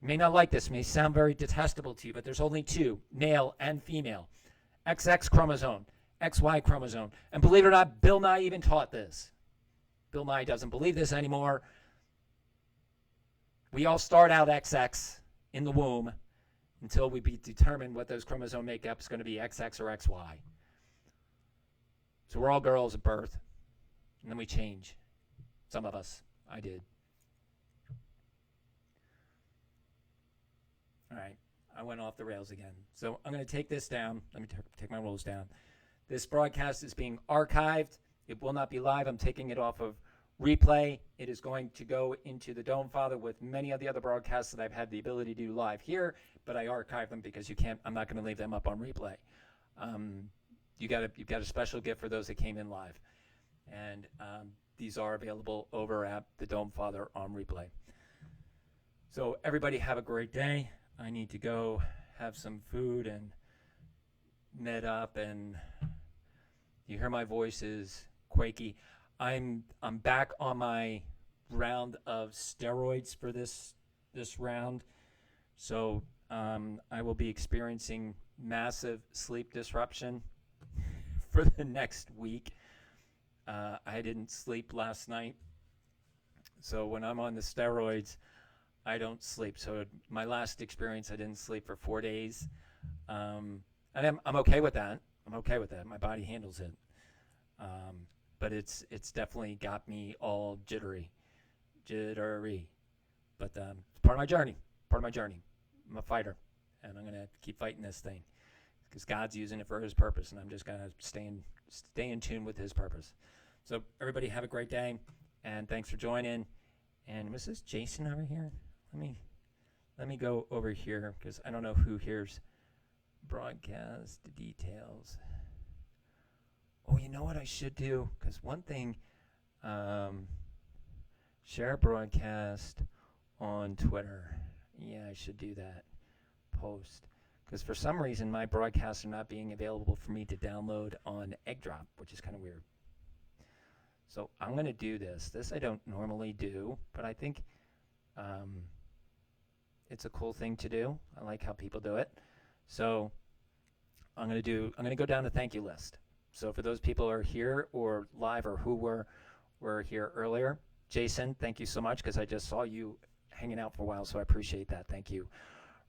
You may not like this, may sound very detestable to you, but there's only two, male and female. XX chromosome, XY chromosome. And believe it or not, Bill Nye even taught this. Bill Nye doesn't believe this anymore. We all start out XX in the womb until we determine what those chromosome makeup is going to be, XX or XY. So we're all girls at birth, and then we change. Some of us. I did. All right. I went off the rails again. So I'm going to take this down. Let me take my rules down. This broadcast is being archived. It will not be live. I'm taking it off of replay. It is going to go into the Dome Father with many of the other broadcasts that I've had the ability to do live here, but I archive them because I'm not going to leave them up on replay. You've got a special gift for those that came in live. And these are available over at the Dome Father on replay. So everybody have a great day. I need to go have some food and med up, and you hear my voice is quaky. I'm back on my round of steroids for this round, so I will be experiencing massive sleep disruption for the next week. I didn't sleep last night, so when I'm on the steroids, I don't sleep. So my last experience, I didn't sleep for 4 days, and I'm okay with that. I'm okay with that. My body handles it. But it's definitely got me all jittery. But it's part of my journey. I'm a fighter, and I'm gonna keep fighting this thing because God's using it for His purpose, and I'm just gonna stay in tune with His purpose. So everybody have a great day, and thanks for joining. And was this Jason over here? Let me go over here because I don't know who hears broadcast details. Oh, you know what I should do? Because one thing, share broadcast on Twitter. Yeah, I should do that. Post. Because for some reason, my broadcasts are not being available for me to download on Eggdrop, which is kind of weird. So I'm going to do this. This I don't normally do, but I think it's a cool thing to do. I like how people do it. So I'm going to go down the thank you list. So for those people who are here or live or who were here earlier, Jason, thank you so much because I just saw you hanging out for a while, so I appreciate that. Thank you.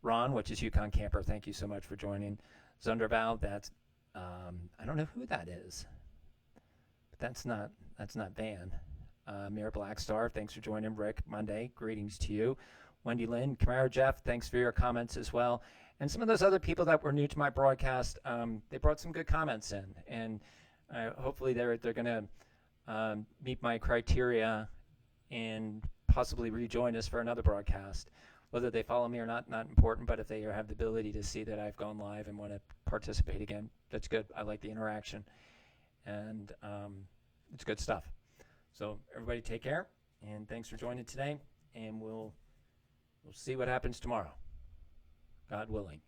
Ron, which is Yukon Camper, thank you so much for joining. Zunderval, that's I don't know who that is, but that's not Van. Mayor Blackstar, thanks for joining. Rick Monday, greetings to you. Wendy Lynn, Camaro Jeff, thanks for your comments as well. And some of those other people that were new to my broadcast, they brought some good comments in, and hopefully they're going to meet my criteria and possibly rejoin us for another broadcast. Whether they follow me or not important, but if they have the ability to see that I've gone live and want to participate again, that's good. I like the interaction, and it's good stuff. So everybody take care, and thanks for joining today, and we'll see what happens tomorrow, God willing.